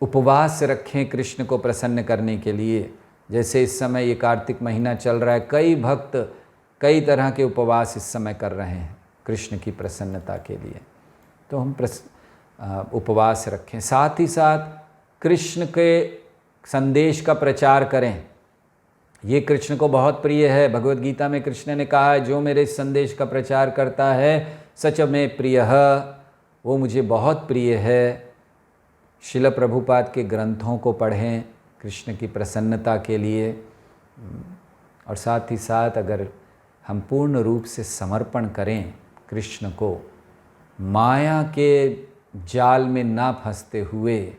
उपवास रखें कृष्ण को प्रसन्न करने के लिए। जैसे इस समय ये कार्तिक महीना चल रहा है, कई भक्त कई तरह के उपवास इस समय कर रहे हैं कृष्ण की प्रसन्नता के लिए, तो हम उपवास रखें। साथ ही साथ कृष्ण के संदेश का प्रचार करें, ये कृष्ण को बहुत प्रिय है। भगवद गीता में कृष्ण ने कहा है, जो मेरे इस संदेश का प्रचार करता है सच में प्रियः, वो मुझे बहुत प्रिय है। श्रील प्रभुपाद के ग्रंथों को पढ़ें कृष्ण की प्रसन्नता के लिए। और साथ ही साथ अगर हम पूर्ण रूप से समर्पण करें कृष्ण को, माया के जाल में ना फंसते हुए,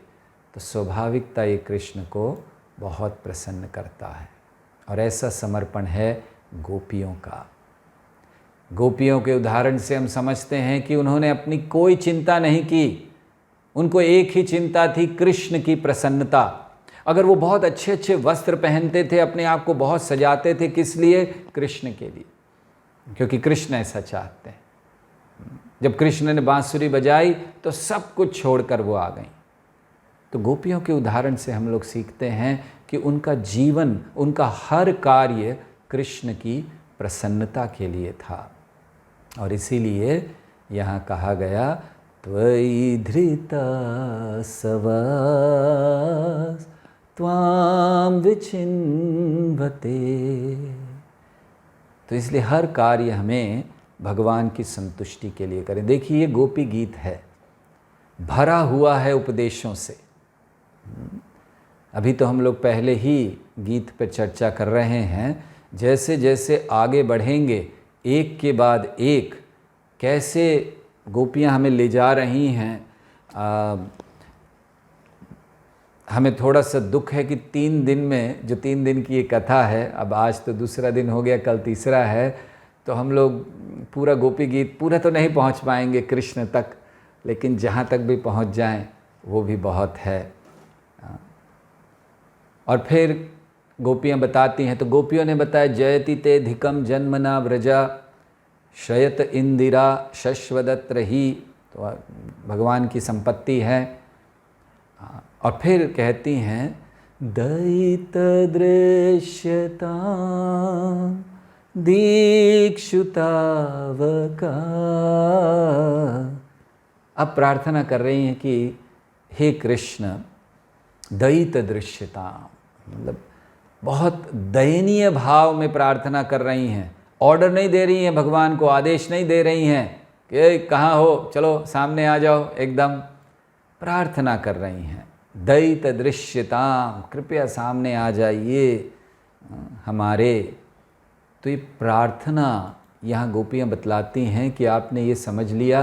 तो स्वाभाविकता ये कृष्ण को बहुत प्रसन्न करता है। और ऐसा समर्पण है गोपियों का। गोपियों के उदाहरण से हम समझते हैं कि उन्होंने अपनी कोई चिंता नहीं की, उनको एक ही चिंता थी, कृष्ण की प्रसन्नता। अगर वो बहुत अच्छे अच्छे वस्त्र पहनते थे, अपने आप को बहुत सजाते थे, किस लिए? कृष्ण के लिए, क्योंकि कृष्ण ऐसा चाहते हैं। जब कृष्ण ने बांसुरी बजाई तो सब कुछ छोड़कर वो आ गई। तो गोपियों के उदाहरण से हम लोग सीखते हैं कि उनका जीवन, उनका हर कार्य कृष्ण की प्रसन्नता के लिए था। और इसीलिए यहाँ कहा गया, त्वयि धृता सवास त्वाम विचिन्वते। तो इसलिए हर कार्य हमें भगवान की संतुष्टि के लिए करें। देखिए, ये गोपी गीत है, भरा हुआ है उपदेशों से। अभी तो हम लोग पहले ही गीत पर चर्चा कर रहे हैं, जैसे जैसे आगे बढ़ेंगे एक के बाद एक कैसे गोपियाँ हमें ले जा रही हैं। हमें थोड़ा सा दुख है कि 3 दिन में, जो 3 दिन की ये कथा है, अब आज तो दूसरा दिन हो गया, कल तीसरा है, तो हम लोग पूरा गोपी गीत पूरा तो नहीं पहुंच पाएंगे कृष्ण तक, लेकिन जहाँ तक भी पहुंच जाएं वो भी बहुत है। और फिर गोपियाँ बताती हैं, तो गोपियों ने बताया, जयति ते धिकम जन्मना व्रजा शयत इंदिरा शश्वदत्र ही, तो भगवान की संपत्ति है। और फिर कहती हैं, दयित दृश्यता दीक्षुतावका। अब प्रार्थना कर रही हैं कि हे कृष्ण, दयित दृश्यता, मतलब बहुत दयनीय भाव में प्रार्थना कर रही हैं। ऑर्डर नहीं दे रही हैं भगवान को, आदेश नहीं दे रही हैं कि कहाँ हो, चलो सामने आ जाओ, एकदम प्रार्थना कर रही हैं, दयित दृश्यता, कृपया सामने आ जाइए हमारे। तो ये प्रार्थना यहाँ गोपियाँ बतलाती हैं कि आपने ये समझ लिया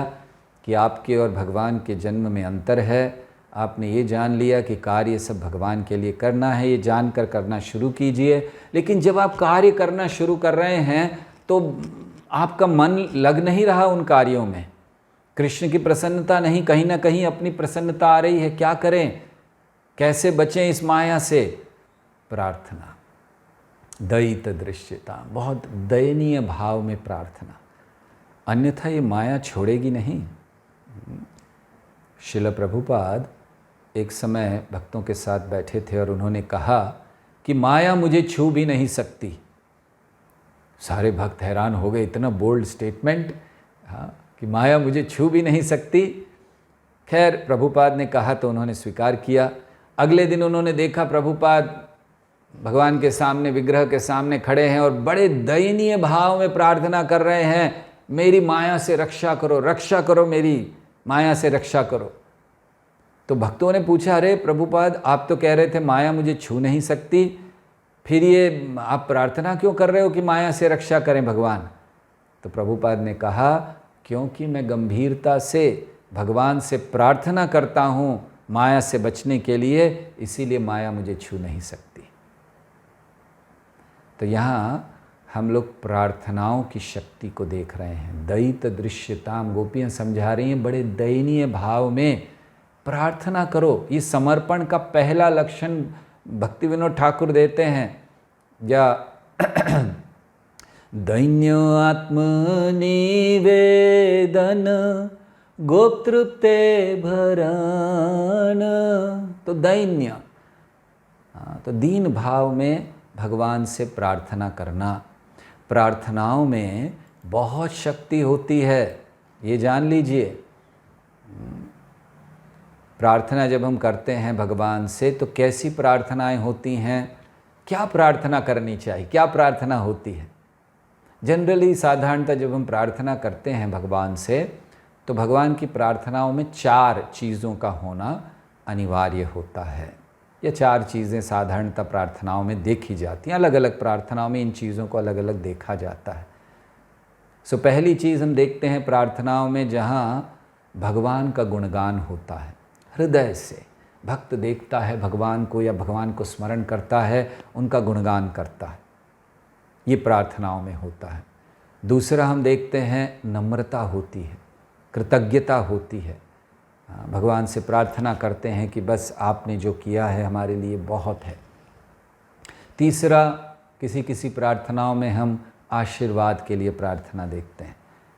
कि आपके और भगवान के जन्म में अंतर है, आपने ये जान लिया कि कार्य सब भगवान के लिए करना है, ये जानकर करना शुरू कीजिए। लेकिन जब आप कार्य करना शुरू कर रहे हैं तो आपका मन लग नहीं रहा उन कार्यों में, कृष्ण की प्रसन्नता नहीं, कहीं ना कहीं अपनी प्रसन्नता आ रही है। क्या करें, कैसे बचें इस माया से? प्रार्थना, दयित दृश्यता, बहुत दयनीय भाव में प्रार्थना, अन्यथा ये माया छोड़ेगी नहीं। श्रील प्रभुपाद एक समय भक्तों के साथ बैठे थे और उन्होंने कहा कि माया मुझे छू भी नहीं सकती। सारे भक्त हैरान हो गए, इतना बोल्ड स्टेटमेंट, हाँ, कि माया मुझे छू भी नहीं सकती। खैर प्रभुपाद ने कहा तो उन्होंने स्वीकार किया। अगले दिन उन्होंने देखा प्रभुपाद भगवान के सामने, विग्रह के सामने खड़े हैं और बड़े दयनीय भाव में प्रार्थना कर रहे हैं, मेरी माया से रक्षा करो, रक्षा करो, मेरी माया से रक्षा करो। तो भक्तों ने पूछा, अरे प्रभुपाद आप तो कह रहे थे माया मुझे छू नहीं सकती, फिर ये आप प्रार्थना क्यों कर रहे हो कि माया से रक्षा करें भगवान? तो प्रभुपाद ने कहा, क्योंकि मैं गंभीरता से भगवान से प्रार्थना करता हूँ माया से बचने के लिए, इसीलिए माया मुझे छू नहीं सकती। तो यहाँ हम लोग प्रार्थनाओं की शक्ति को देख रहे हैं। दयित दृश्यताम, गोपियाँ समझा रही हैं, बड़े दयनीय भाव में प्रार्थना करो। ये समर्पण का पहला लक्षण भक्ति विनोद ठाकुर देते हैं। या दैन्य आत्मनिवेदन गोप्तृप्ते भरण। तो दैन्य, तो दीन भाव में भगवान से प्रार्थना करना। प्रार्थनाओं में बहुत शक्ति होती है, ये जान लीजिए। प्रार्थना जब हम करते हैं भगवान से तो कैसी प्रार्थनाएं होती हैं, क्या प्रार्थना करनी चाहिए, क्या प्रार्थना होती है। जनरली साधारणतः जब हम प्रार्थना करते हैं भगवान से तो भगवान की प्रार्थनाओं में 4 चीज़ों का होना अनिवार्य होता है। ये 4 चीज़ें साधारणतः प्रार्थनाओं में देखी जाती हैं। अलग अलग प्रार्थनाओं में इन चीज़ों को अलग अलग देखा जाता है। सो पहली चीज़ हम देखते हैं प्रार्थनाओं में, जहाँ भगवान का गुणगान होता है। हृदय से भक्त देखता है भगवान को या भगवान को स्मरण करता है, उनका गुणगान करता है, ये प्रार्थनाओं में होता है। दूसरा हम देखते हैं नम्रता होती है, कृतज्ञता होती है। भगवान से प्रार्थना करते हैं कि बस आपने जो किया है हमारे लिए बहुत है। तीसरा, किसी किसी प्रार्थनाओं में हम आशीर्वाद के लिए प्रार्थना देखते हैं।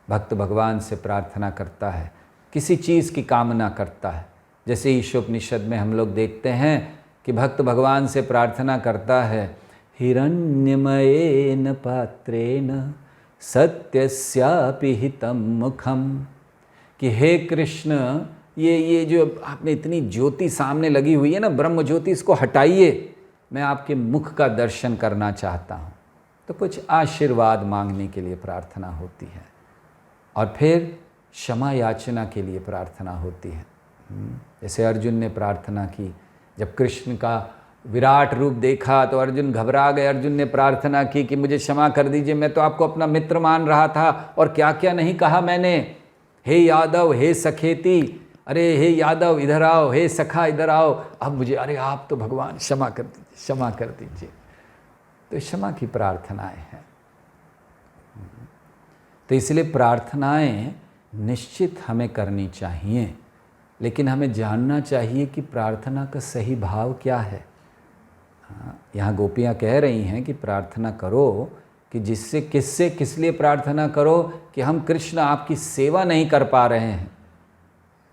भक्त भगवान से प्रार्थना करता है, किसी चीज़ की कामना करता है। जैसे ईशोपनिषद में हम लोग देखते हैं कि भक्त भगवान से प्रार्थना करता है, हिरण्यमयेन पात्रेण सत्यस्यापि हितं मुखम, कि हे कृष्ण ये जो आपने इतनी ज्योति सामने लगी हुई है ना, ब्रह्म ज्योति, इसको हटाइए, मैं आपके मुख का दर्शन करना चाहता हूँ। तो कुछ आशीर्वाद मांगने के लिए प्रार्थना होती है। और फिर क्षमा याचना के लिए प्रार्थना होती है। जैसे अर्जुन ने प्रार्थना की, जब कृष्ण का विराट रूप देखा तो अर्जुन घबरा गए। अर्जुन ने प्रार्थना की कि मुझे क्षमा कर दीजिए, मैं तो आपको अपना मित्र मान रहा था और क्या क्या नहीं कहा मैंने। हे यादव, हे सखेती, अरे हे यादव इधर आओ, हे सखा इधर आओ, अब मुझे, अरे आप तो भगवान क्षमा कर दीजिए, क्षमा कर दीजिए। तो क्षमा की प्रार्थनाएं हैं। तो इसलिए प्रार्थनाएं निश्चित हमें करनी चाहिए, लेकिन हमें जानना चाहिए कि प्रार्थना का सही भाव क्या है। यहाँ गोपियाँ कह रही हैं कि प्रार्थना करो कि जिससे, किससे, किस लिए प्रार्थना करो कि हम कृष्ण आपकी सेवा नहीं कर पा रहे हैं।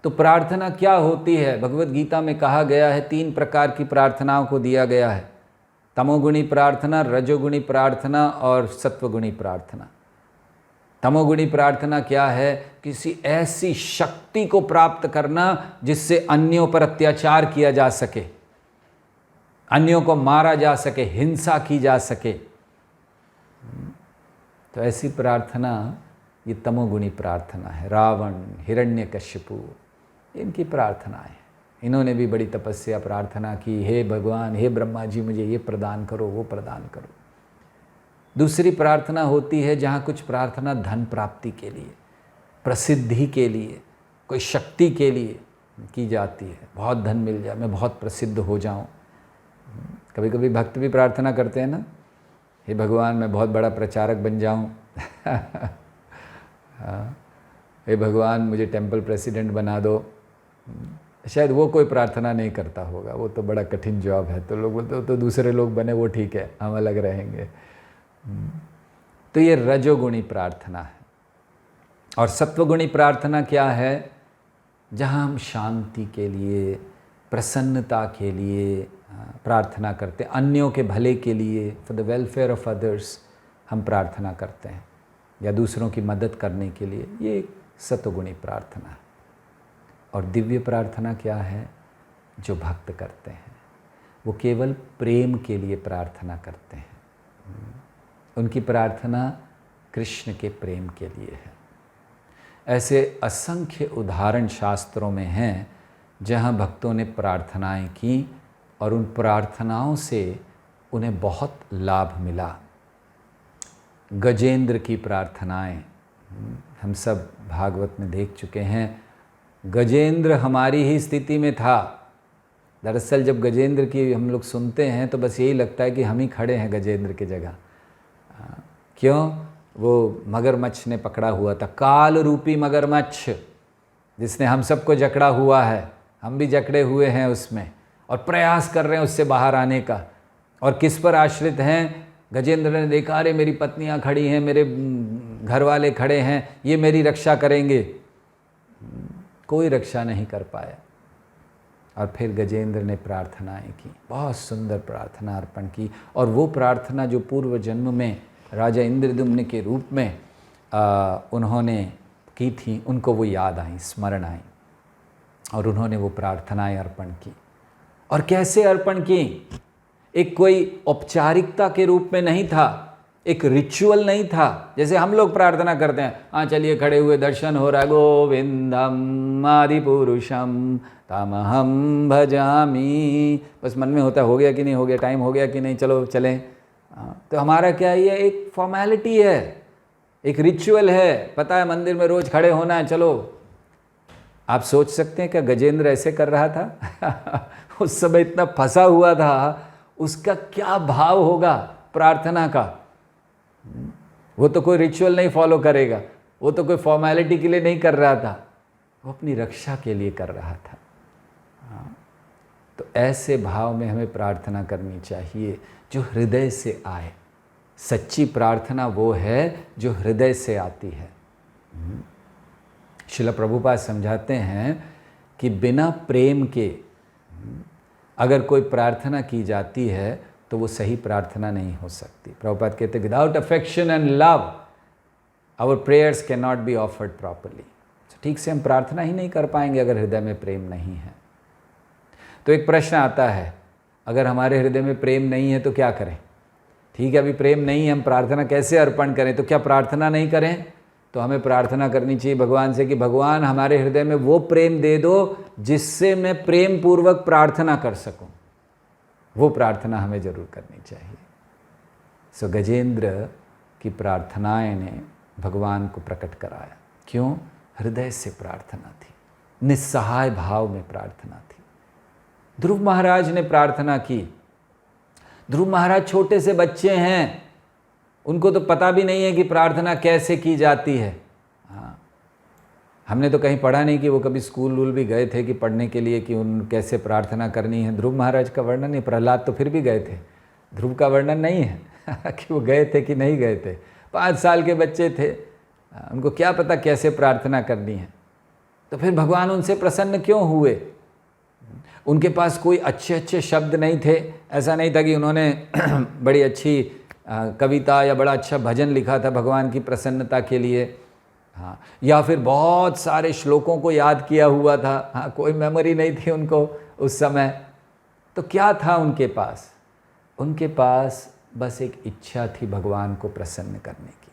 तो प्रार्थना क्या होती है? भगवत गीता में कहा गया है 3 प्रकार की प्रार्थनाओं को दिया गया है। तमोगुणी प्रार्थना, रजोगुणी प्रार्थना और सत्वगुणी प्रार्थना। तमोगुणी प्रार्थना क्या है? किसी ऐसी शक्ति को प्राप्त करना जिससे अन्यों पर अत्याचार किया जा सके, अन्यों को मारा जा सके, हिंसा की जा सके। तो ऐसी प्रार्थना ये तमोगुणी प्रार्थना है। रावण, हिरण्यकश्यपु, इनकी प्रार्थनाएं हैं। इन्होंने भी बड़ी तपस्या प्रार्थना की, हे भगवान, हे ब्रह्मा जी, मुझे ये प्रदान करो, वो प्रदान करो। दूसरी प्रार्थना होती है जहाँ कुछ प्रार्थना धन प्राप्ति के लिए, प्रसिद्धि के लिए, कोई शक्ति के लिए की जाती है। बहुत धन मिल जाए, मैं बहुत प्रसिद्ध हो जाऊं। कभी कभी भक्त भी प्रार्थना करते हैं ना, हे भगवान मैं बहुत बड़ा प्रचारक बन जाऊं। हे भगवान मुझे टेम्पल प्रेसिडेंट बना दो। शायद वो कोई प्रार्थना नहीं करता होगा, वो तो बड़ा कठिन जॉब है। तो लोग बोलते तो दूसरे लोग बने, वो ठीक है, हम अलग रहेंगे। तो ये रजोगुणी प्रार्थना है। और सत्वगुणी प्रार्थना क्या है? जहाँ हम शांति के लिए, प्रसन्नता के लिए प्रार्थना करते हैं, अन्यों के भले के लिए, for the welfare of others हम प्रार्थना करते हैं, या दूसरों की मदद करने के लिए। ये एक सतोगुणी प्रार्थना है। और दिव्य प्रार्थना क्या है? जो भक्त करते हैं, वो केवल प्रेम के लिए प्रार्थना करते हैं। उनकी प्रार्थना कृष्ण के प्रेम के लिए है। ऐसे असंख्य उदाहरण शास्त्रों में हैं जहाँ भक्तों ने प्रार्थनाएं की और उन प्रार्थनाओं से उन्हें बहुत लाभ मिला। गजेंद्र की प्रार्थनाएं हम सब भागवत में देख चुके हैं। गजेंद्र हमारी ही स्थिति में था। दरअसल जब गजेंद्र की हम लोग सुनते हैं तो बस यही लगता है कि हम ही खड़े हैं गजेंद्र की जगह। क्यों? वो मगरमच्छ ने पकड़ा हुआ था, काल रूपी मगरमच्छ, जिसने हम सबको जकड़ा हुआ है। हम भी जकड़े हुए हैं उसमें और प्रयास कर रहे हैं उससे बाहर आने का। और किस पर आश्रित हैं? गजेंद्र ने देखा, अरे मेरी पत्नियां खड़ी हैं, मेरे घर वाले खड़े हैं, ये मेरी रक्षा करेंगे। कोई रक्षा नहीं कर पाया। और फिर गजेंद्र ने प्रार्थनाएं की, बहुत सुंदर प्रार्थना अर्पण की। और वो प्रार्थना जो पूर्व जन्म में राजा इंद्रद्युम्न के रूप में उन्होंने की थी, उनको वो याद आई, स्मरण आई, और उन्होंने वो प्रार्थनाएं अर्पण की। और कैसे अर्पण की? एक कोई औपचारिकता के रूप में नहीं था, एक रिचुअल नहीं था जैसे हम लोग प्रार्थना करते हैं। हाँ चलिए खड़े हुए, दर्शन हो रहा है, गोविंदम आदि पुरुषम तमहम भजामी, बस मन में होता है हो गया कि नहीं हो गया, टाइम हो गया कि नहीं, चलो चलें। तो हमारा क्या है? ये एक फॉर्मेलिटी है, एक रिचुअल है, पता है मंदिर में रोज खड़े होना है, चलो। आप सोच सकते हैं क्या गजेंद्र ऐसे कर रहा था? उस समय इतना फंसा हुआ था, उसका क्या भाव होगा प्रार्थना का? वो तो कोई रिचुअल नहीं फॉलो करेगा, वो तो कोई फॉर्मेलिटी के लिए नहीं कर रहा था, वो अपनी रक्षा के लिए कर रहा था। तो ऐसे भाव में हमें प्रार्थना करनी चाहिए जो हृदय से आए। सच्ची प्रार्थना वो है जो हृदय से आती है। श्रील प्रभुपाद समझाते हैं कि बिना प्रेम के अगर कोई प्रार्थना की जाती है तो वो सही प्रार्थना नहीं हो सकती। प्रभुपाद कहते हैं without affection and love our prayers can not be offered properly. ठीक से हम प्रार्थना ही नहीं कर पाएंगे अगर हृदय में प्रेम नहीं है। तो एक प्रश्न आता है, अगर हमारे हृदय में प्रेम नहीं है तो क्या करें? ठीक है, अभी प्रेम नहीं है, हम प्रार्थना कैसे अर्पण करें? तो क्या प्रार्थना नहीं करें? तो हमें प्रार्थना करनी चाहिए भगवान से कि भगवान हमारे हृदय में वो प्रेम दे दो जिससे मैं प्रेम पूर्वक प्रार्थना कर सकूं। वो प्रार्थना हमें जरूर करनी चाहिए। सो गजेंद्र की प्रार्थनाएं ने भगवान को प्रकट कराया। क्यों? हृदय से प्रार्थना थी, निस्सहाय भाव में प्रार्थना थी। ध्रुव महाराज ने प्रार्थना की। ध्रुव महाराज छोटे से बच्चे हैं, उनको तो पता भी नहीं है कि प्रार्थना कैसे की जाती है। हाँ, हमने तो कहीं पढ़ा नहीं कि वो कभी स्कूल वूल भी गए थे कि पढ़ने के लिए कि उन कैसे प्रार्थना करनी है। ध्रुव महाराज का वर्णन नहीं, प्रहलाद तो फिर भी गए थे, ध्रुव का वर्णन नहीं है कि वो गए थे कि नहीं गए थे। 5 साल के बच्चे थे, उनको क्या पता कैसे प्रार्थना करनी है। तो फिर भगवान उनसे प्रसन्न क्यों हुए? उनके पास कोई अच्छे अच्छे शब्द नहीं थे। ऐसा नहीं था कि उन्होंने बड़ी अच्छी कविता या बड़ा अच्छा भजन लिखा था भगवान की प्रसन्नता के लिए। हाँ, या फिर बहुत सारे श्लोकों को याद किया हुआ था। हाँ, कोई मेमोरी नहीं थी उनको उस समय। तो क्या था उनके पास? उनके पास बस एक इच्छा थी भगवान को प्रसन्न करने की।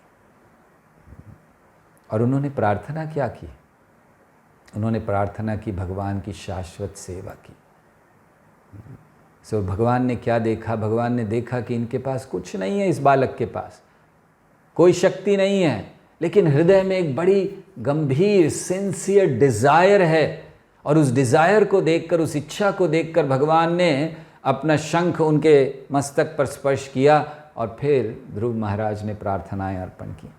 और उन्होंने प्रार्थना क्या की? उन्होंने प्रार्थना की भगवान की शाश्वत सेवा की। सो भगवान ने क्या देखा? भगवान ने देखा कि इनके पास कुछ नहीं है, इस बालक के पास कोई शक्ति नहीं है, लेकिन हृदय में एक बड़ी गंभीर सिंसियर डिज़ायर है। और उस डिज़ायर को देखकर, उस इच्छा को देखकर भगवान ने अपना शंख उनके मस्तक पर स्पर्श किया और फिर ध्रुव महाराज ने प्रार्थनाएं अर्पण की।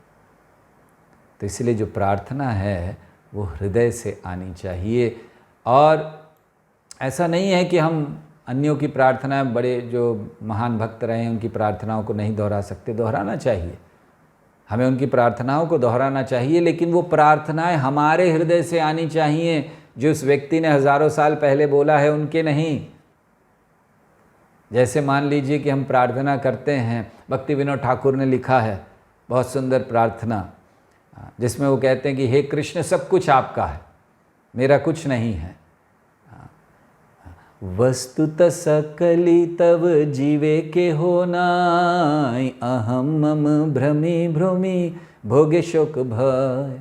तो इसलिए जो प्रार्थना है वो हृदय से आनी चाहिए। और ऐसा नहीं है कि हम अन्यों की प्रार्थना, बड़े जो महान भक्त रहे हैं उनकी प्रार्थनाओं को नहीं दोहरा सकते। दोहराना चाहिए, हमें उनकी प्रार्थनाओं को दोहराना चाहिए, लेकिन वो प्रार्थनाएं हमारे हृदय से आनी चाहिए। जो उस व्यक्ति ने हजारों साल पहले बोला है उनके नहीं। जैसे मान लीजिए कि हम प्रार्थना करते हैं, भक्ति विनोद ठाकुर ने लिखा है बहुत सुंदर प्रार्थना, जिसमें वो कहते हैं कि हे कृष्ण सब कुछ आपका है, मेरा कुछ नहीं है। वस्तुत सकली तव जीवे के होनाय, अहम मम भ्रमी भ्रूमि भोगे शोक भय।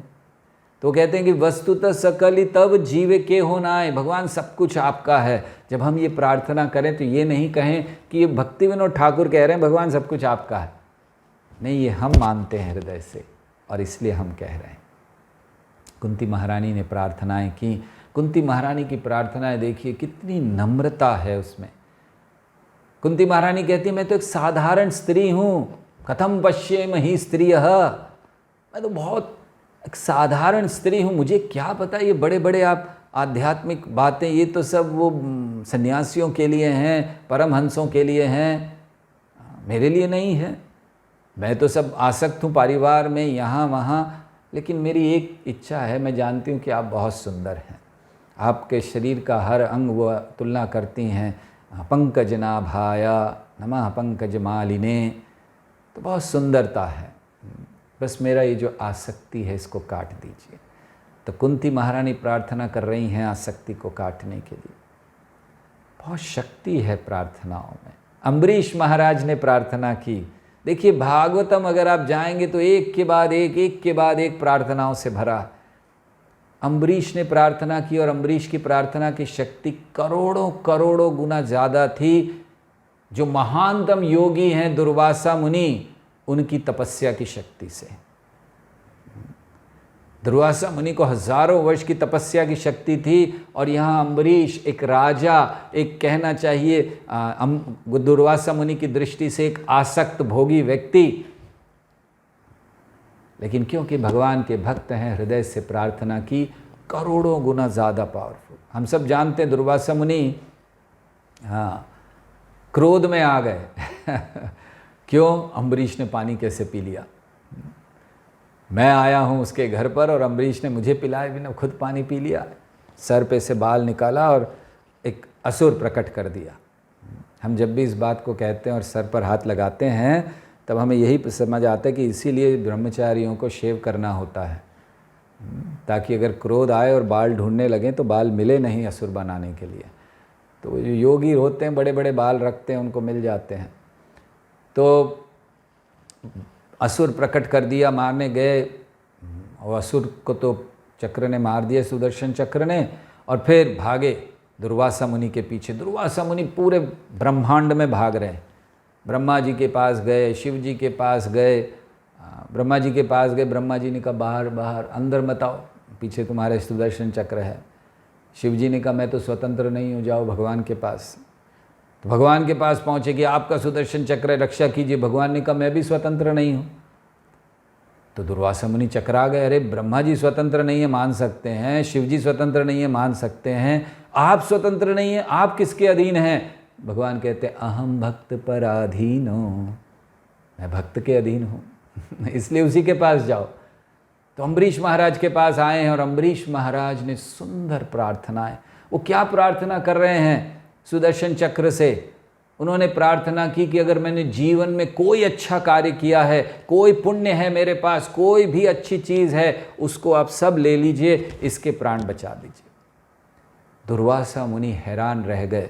तो कहते हैं कि वस्तुतः सकली तब जीव के होना है, भगवान सब कुछ आपका है। जब हम ये प्रार्थना करें तो ये नहीं कहें कि ये भक्ति विनोद ठाकुर कह रहे हैं भगवान सब कुछ आपका है, नहीं, ये हम मानते हैं हृदय से और इसलिए हम कह रहे हैं। कुंती महारानी ने प्रार्थनाएं की, कुंती महारानी की प्रार्थनाएं देखिए कितनी नम्रता है उसमें। कुंती महारानी कहती है मैं तो एक साधारण स्त्री हूँ, कथम पश्येम ही स्त्रियः, मैं तो बहुत एक साधारण स्त्री हूँ, मुझे क्या पता ये बड़े बड़े आप आध्यात्मिक बातें, ये तो सब वो सन्यासियों के लिए हैं, परमहंसों के लिए हैं, मेरे लिए नहीं है। मैं तो सब आसक्त हूँ परिवार में, यहाँ वहाँ, लेकिन मेरी एक इच्छा है, मैं जानती हूँ कि आप बहुत सुंदर हैं, आपके शरीर का हर अंग वो तुलना करती हैं पंकजनाभाया नमः पंकजमालिने, तो बहुत सुंदरता है, बस मेरा ये जो आसक्ति है इसको काट दीजिए। तो कुंती महारानी प्रार्थना कर रही हैं आसक्ति को काटने के लिए। बहुत शक्ति है प्रार्थनाओं में। अम्बरीश महाराज ने प्रार्थना की, देखिए भागवतम अगर आप जाएंगे तो एक के बाद एक प्रार्थनाओं से भरा। अम्बरीश ने प्रार्थना की और अम्बरीश की प्रार्थना की शक्ति करोड़ों करोड़ों गुना ज़्यादा थी। जो महानतम योगी हैं दुर्वासा मुनि, उनकी तपस्या की शक्ति से। दुर्वासा मुनि को हजारों वर्ष की तपस्या की शक्ति थी और यहाँ अम्बरीश एक राजा, एक कहना चाहिए दुर्वासा मुनि की दृष्टि से एक आसक्त भोगी व्यक्ति, लेकिन क्योंकि भगवान के भक्त हैं हृदय से प्रार्थना की, करोड़ों गुना ज़्यादा पावरफुल। हम सब जानते हैं दुर्वासा मुनि क्रोध में आ गए क्यों? अम्बरीश ने पानी कैसे पी लिया। मैं आया हूँ उसके घर पर और अम्बरीश ने मुझे पिलाए बिना खुद पानी पी लिया। सर पे से बाल निकाला और एक असुर प्रकट कर दिया। हम जब भी इस बात को कहते हैं और सर पर हाथ लगाते हैं तब हमें यही समझ आता है कि इसीलिए ब्रह्मचारियों को शेव करना होता है, ताकि अगर क्रोध आए और बाल ढूंढने लगें तो बाल मिले नहीं असुर बनाने के लिए। तो जो योगी होते हैं बड़े बड़े बाल रखते हैं, उनको मिल जाते हैं। तो असुर प्रकट कर दिया, मारने गए और असुर को तो चक्र ने मार दिया, सुदर्शन चक्र ने, और फिर भागे दुर्वासा मुनि के पीछे। दुर्वासा मुनि पूरे ब्रह्मांड में भाग रहे हैं। ब्रह्मा जी के पास गए, शिव जी के पास गए, ब्रह्मा जी के पास गए, ब्रह्मा जी ने कहा बाहर बाहर, अंदर मत आओ, पीछे तुम्हारे सुदर्शन चक्र है। शिव जी ने कहा मैं तो स्वतंत्र नहीं हूँ, जाओ भगवान के पास। तो भगवान के पास पहुँचे कि आपका सुदर्शन चक्र है, रक्षा कीजिए। भगवान ने कहा मैं भी स्वतंत्र नहीं हूँ। तो दुर्वासा मुनि चकरा गए, अरे ब्रह्मा जी स्वतंत्र नहीं है मान सकते हैं, शिव जी स्वतंत्र नहीं है मान सकते हैं, आप स्वतंत्र नहीं हैं, आप किसके अधीन हैं? भगवान कहते अहम भक्त पराधीनो, मैं भक्त के अधीन हूँ इसलिए उसी के पास जाओ। तो अम्बरीश महाराज के पास आए हैं और अम्बरीश महाराज ने सुंदर प्रार्थनाएं, वो क्या प्रार्थना कर रहे हैं? सुदर्शन चक्र से उन्होंने प्रार्थना की कि अगर मैंने जीवन में कोई अच्छा कार्य किया है, कोई पुण्य है मेरे पास, कोई भी अच्छी चीज़ है, उसको आप सब ले लीजिए, इसके प्राण बचा दीजिए। दुर्वासा मुनि हैरान रह गए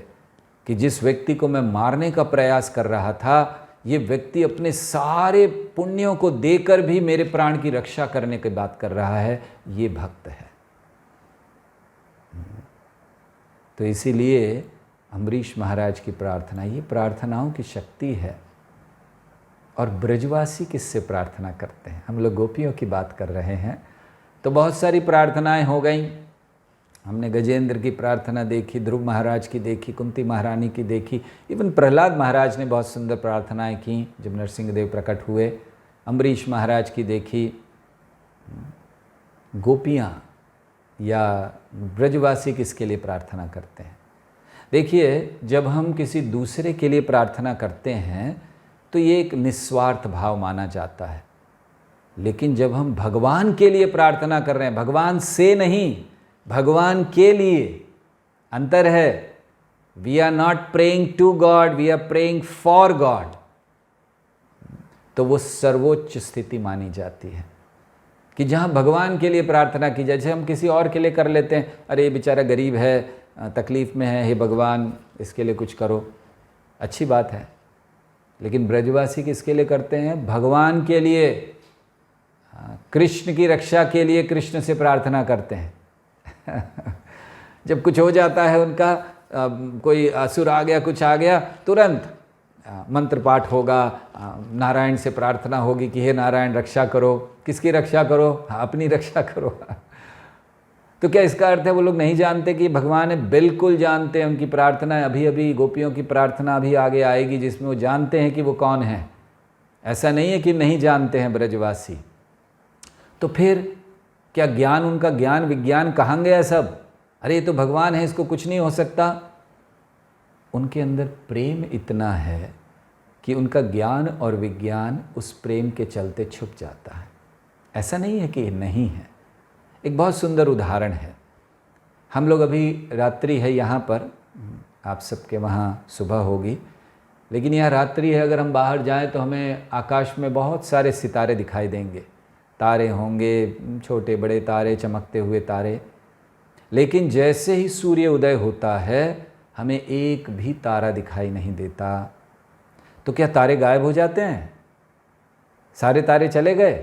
कि जिस व्यक्ति को मैं मारने का प्रयास कर रहा था, ये व्यक्ति अपने सारे पुण्यों को देकर भी मेरे प्राण की रक्षा करने की बात कर रहा है, ये भक्त है। तो इसीलिए अम्बरीश महाराज की प्रार्थना, ये प्रार्थनाओं की शक्ति है। और ब्रजवासी किससे प्रार्थना करते हैं? हम लोग गोपियों की बात कर रहे हैं, तो बहुत सारी प्रार्थनाएं हो गई। हमने गजेंद्र की प्रार्थना देखी, ध्रुव महाराज की देखी, कुंती महारानी की देखी, इवन प्रहलाद महाराज ने बहुत सुंदर प्रार्थनाएं की जब नरसिंहदेव प्रकट हुए। अम्बरीश महाराज की देखी। गोपियाँ या ब्रजवासी किसके लिए प्रार्थना करते हैं? देखिए, जब हम किसी दूसरे के लिए प्रार्थना करते हैं तो ये एक निस्वार्थ भाव माना जाता है, लेकिन जब हम भगवान के लिए प्रार्थना कर रहे हैं, भगवान से नहीं, भगवान के लिए अंतर है। We are not praying to God, we are praying for God. तो वो सर्वोच्च स्थिति मानी जाती है कि जहाँ भगवान के लिए प्रार्थना की जाए। जैसे हम किसी और के लिए कर लेते हैं, अरे ये बेचारा गरीब है, तकलीफ़ में है, हे भगवान इसके लिए कुछ करो, अच्छी बात है। लेकिन ब्रजवासी किसके लिए करते हैं? भगवान के लिए, कृष्ण की रक्षा के लिए कृष्ण से प्रार्थना करते हैं। जब कुछ हो जाता है उनका, कोई असुर आ गया, कुछ आ गया, तुरंत मंत्र पाठ होगा, नारायण से प्रार्थना होगी कि हे नारायण रक्षा करो। किसकी रक्षा करो? अपनी रक्षा करो। तो क्या इसका अर्थ है वो लोग नहीं जानते कि भगवान है? बिल्कुल जानते हैं। उनकी प्रार्थना अभी अभी, गोपियों की प्रार्थना अभी आगे आएगी जिसमें वो जानते हैं कि वो कौन है। ऐसा नहीं है कि नहीं जानते हैं ब्रजवासी। तो फिर क्या ज्ञान, उनका ज्ञान विज्ञान कहाँ गया सब? अरे ये तो भगवान है, इसको कुछ नहीं हो सकता। उनके अंदर प्रेम इतना है कि उनका ज्ञान और विज्ञान उस प्रेम के चलते छुप जाता है। ऐसा नहीं है कि नहीं है। एक बहुत सुंदर उदाहरण है। हम लोग अभी रात्रि है यहाँ पर, आप सबके वहाँ सुबह होगी, लेकिन यहाँ रात्रि है। अगर हम बाहर जाएं तो हमें आकाश में बहुत सारे सितारे दिखाई देंगे, तारे होंगे, छोटे बड़े तारे, चमकते हुए तारे। लेकिन जैसे ही सूर्य उदय होता है हमें एक भी तारा दिखाई नहीं देता। तो क्या तारे गायब हो जाते हैं? सारे तारे चले गए,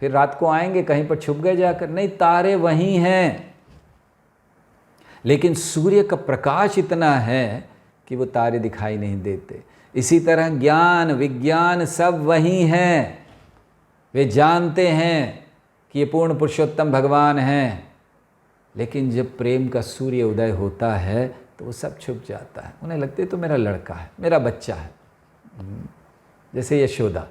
फिर रात को आएंगे, कहीं पर छुप गए जाकर? नहीं, तारे वहीं हैं। लेकिन सूर्य का प्रकाश इतना है कि वो तारे दिखाई नहीं देते। इसी तरह ज्ञान विज्ञान सब वहीं हैं। वे जानते हैं कि ये पूर्ण पुरुषोत्तम भगवान हैं, लेकिन जब प्रेम का सूर्य उदय होता है तो वो सब छुप जाता है। उन्हें लगता है तो मेरा लड़का है, मेरा बच्चा है। जैसे यशोदा,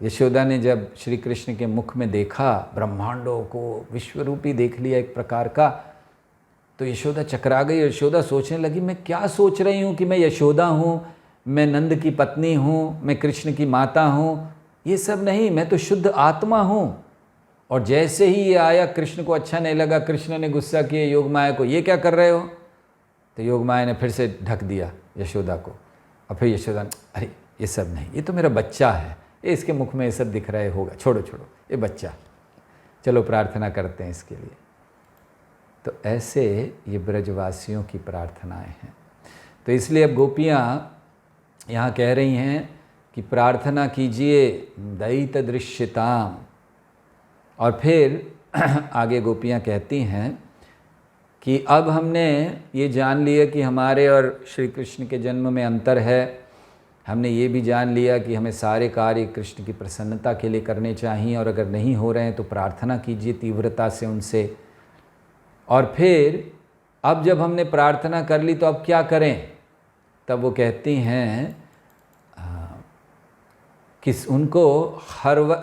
यशोदा ने जब श्री कृष्ण के मुख में देखा, ब्रह्मांडों को विश्वरूपी देख लिया एक प्रकार का, तो यशोदा चकरा गई। यशोदा सोचने लगी, मैं क्या सोच रही हूँ कि मैं यशोदा हूँ, मैं नंद की पत्नी हूँ, मैं कृष्ण की माता हूँ। ये सब नहीं, मैं तो शुद्ध आत्मा हूँ। और जैसे ही ये आया, कृष्ण को अच्छा नहीं लगा, कृष्ण ने गुस्सा किया योगमाया को, ये क्या कर रहे हो? तो योगमाया ने फिर से ढक दिया यशोदा को। और फिर यशोदा, अरे ये सब नहीं, ये तो मेरा बच्चा है, ये इसके मुख में ये सब दिख रहे होगा, छोड़ो छोड़ो, ये बच्चा, चलो प्रार्थना करते हैं इसके लिए। तो ऐसे ये ब्रजवासियों की प्रार्थनाएं हैं। तो इसलिए अब गोपियाँ यहाँ कह रही हैं कि प्रार्थना कीजिए दयित दृश्यताम। और फिर आगे गोपियाँ कहती हैं कि अब हमने ये जान लिया कि हमारे और श्री कृष्ण के जन्म में अंतर है। हमने ये भी जान लिया कि हमें सारे कार्य कृष्ण की प्रसन्नता के लिए करने चाहिए, और अगर नहीं हो रहे हैं तो प्रार्थना कीजिए तीव्रता से उनसे। और फिर अब जब हमने प्रार्थना कर ली तो अब क्या करें? तब वो कहती हैं कि उनको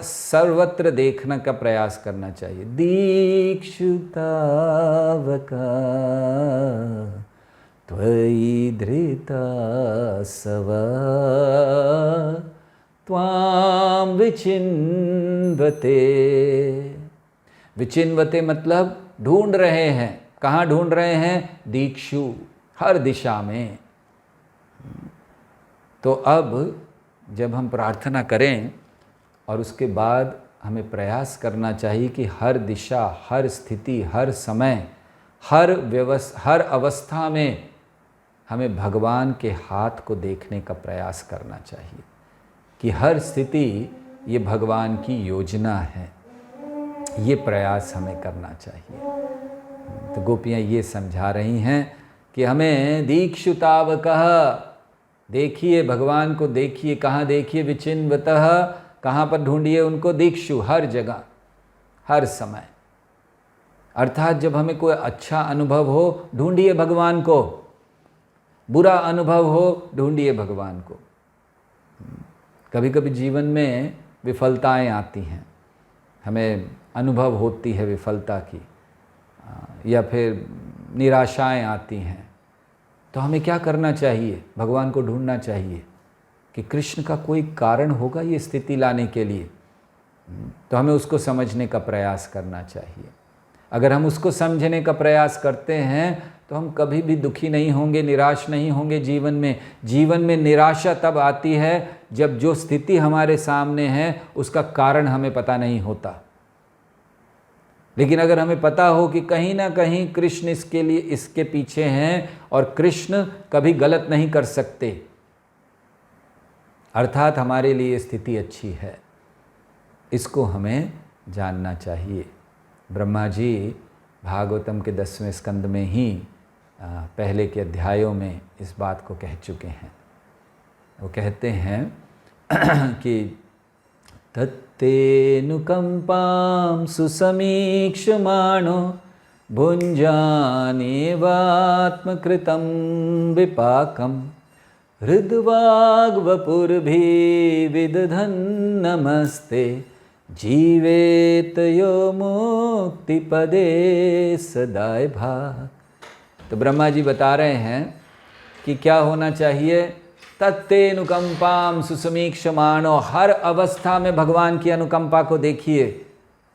सर्वत्र देखने का प्रयास करना चाहिए। दीक्षुतावका त्वयि धृता सवा त्वां विचिन्वते। विचिन्वते मतलब ढूंढ रहे हैं। कहाँ ढूंढ रहे हैं? दीक्षु, हर दिशा में। तो अब जब हम प्रार्थना करें और उसके बाद हमें प्रयास करना चाहिए कि हर दिशा, हर स्थिति, हर समय, हर अवस्था में हमें भगवान के हाथ को देखने का प्रयास करना चाहिए कि हर स्थिति ये भगवान की योजना है। ये प्रयास हमें करना चाहिए। तो गोपियाँ ये समझा रही हैं कि हमें दीक्षुतावकः, देखिए भगवान को, देखिए कहाँ देखिए, विचिन्वतः, कहाँ पर ढूंढिए उनको, दीक्षु, हर जगह, हर समय। अर्थात जब हमें कोई अच्छा अनुभव हो ढूंढिए भगवान को, बुरा अनुभव हो ढूंढिए भगवान को। कभी कभी जीवन में विफलताएं आती हैं, हमें अनुभव होती है विफलता की, या फिर निराशाएं आती हैं, तो हमें क्या करना चाहिए? भगवान को ढूंढना चाहिए कि कृष्ण का कोई कारण होगा ये स्थिति लाने के लिए, तो हमें उसको समझने का प्रयास करना चाहिए। अगर हम उसको समझने का प्रयास करते हैं तो हम कभी भी दुखी नहीं होंगे, निराश नहीं होंगे जीवन में। जीवन में निराशा तब आती है जब जो स्थिति हमारे सामने है उसका कारण हमें पता नहीं होता। लेकिन अगर हमें पता हो कि कहीं ना कहीं कृष्ण इसके लिए, इसके पीछे हैं और कृष्ण कभी गलत नहीं कर सकते, अर्थात हमारे लिए स्थिति अच्छी है, इसको हमें जानना चाहिए। ब्रह्मा जी भागवतम के 10वें स्कंद में ही पहले के अध्यायों में इस बात को कह चुके हैं। वो कहते हैं कि तत्तेनुकंपां सुसमीक्षमाणो भुञ्जानेवात्मकृतं विपाकं हृद्वाग्वपुर्भिविदधन् नमस्ते जीवेत यो मुक्तिपदे सदाय भाग। तो ब्रह्मा जी बता रहे हैं कि क्या होना चाहिए। तत्तेनुकंपाम सुसमीक्षमाणो, हर अवस्था में भगवान की अनुकंपा को देखिए,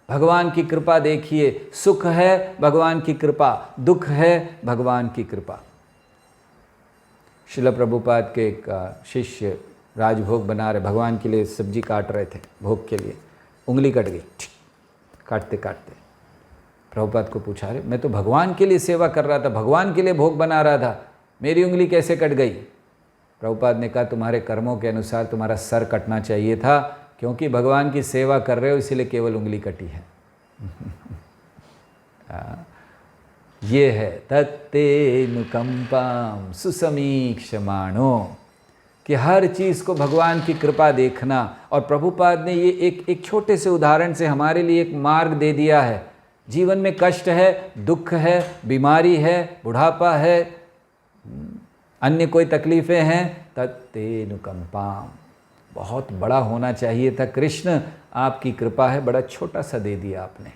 भगवान की कृपा देखिए। सुख है भगवान की कृपा, दुख है भगवान की कृपा। श्रील प्रभुपाद के एक शिष्य राजभोग बना रहे, भगवान के लिए सब्जी काट रहे थे भोग के लिए, उंगली कट गई काटते काटते। प्रभुपाद को पूछा, अरे मैं तो भगवान के लिए सेवा कर रहा था, भगवान के लिए भोग बना रहा था, मेरी उंगली कैसे कट गई? प्रभुपाद ने कहा, तुम्हारे कर्मों के अनुसार तुम्हारा सर कटना चाहिए था, क्योंकि भगवान की सेवा कर रहे हो इसीलिए केवल उंगली कटी है। ये है तत्तेनुकंपां सुसमीक्षमाणो, कि हर चीज़ को भगवान की कृपा देखना। और प्रभुपाद ने ये एक छोटे से उदाहरण से हमारे लिए एक मार्ग दे दिया है। जीवन में कष्ट है, दुख है, बीमारी है, बुढ़ापा है, अन्य कोई तकलीफ़ें हैं, तत्तेनुकंपां, बहुत बड़ा होना चाहिए था। कृष्ण आपकी कृपा है, बड़ा छोटा सा दे दिया आपने।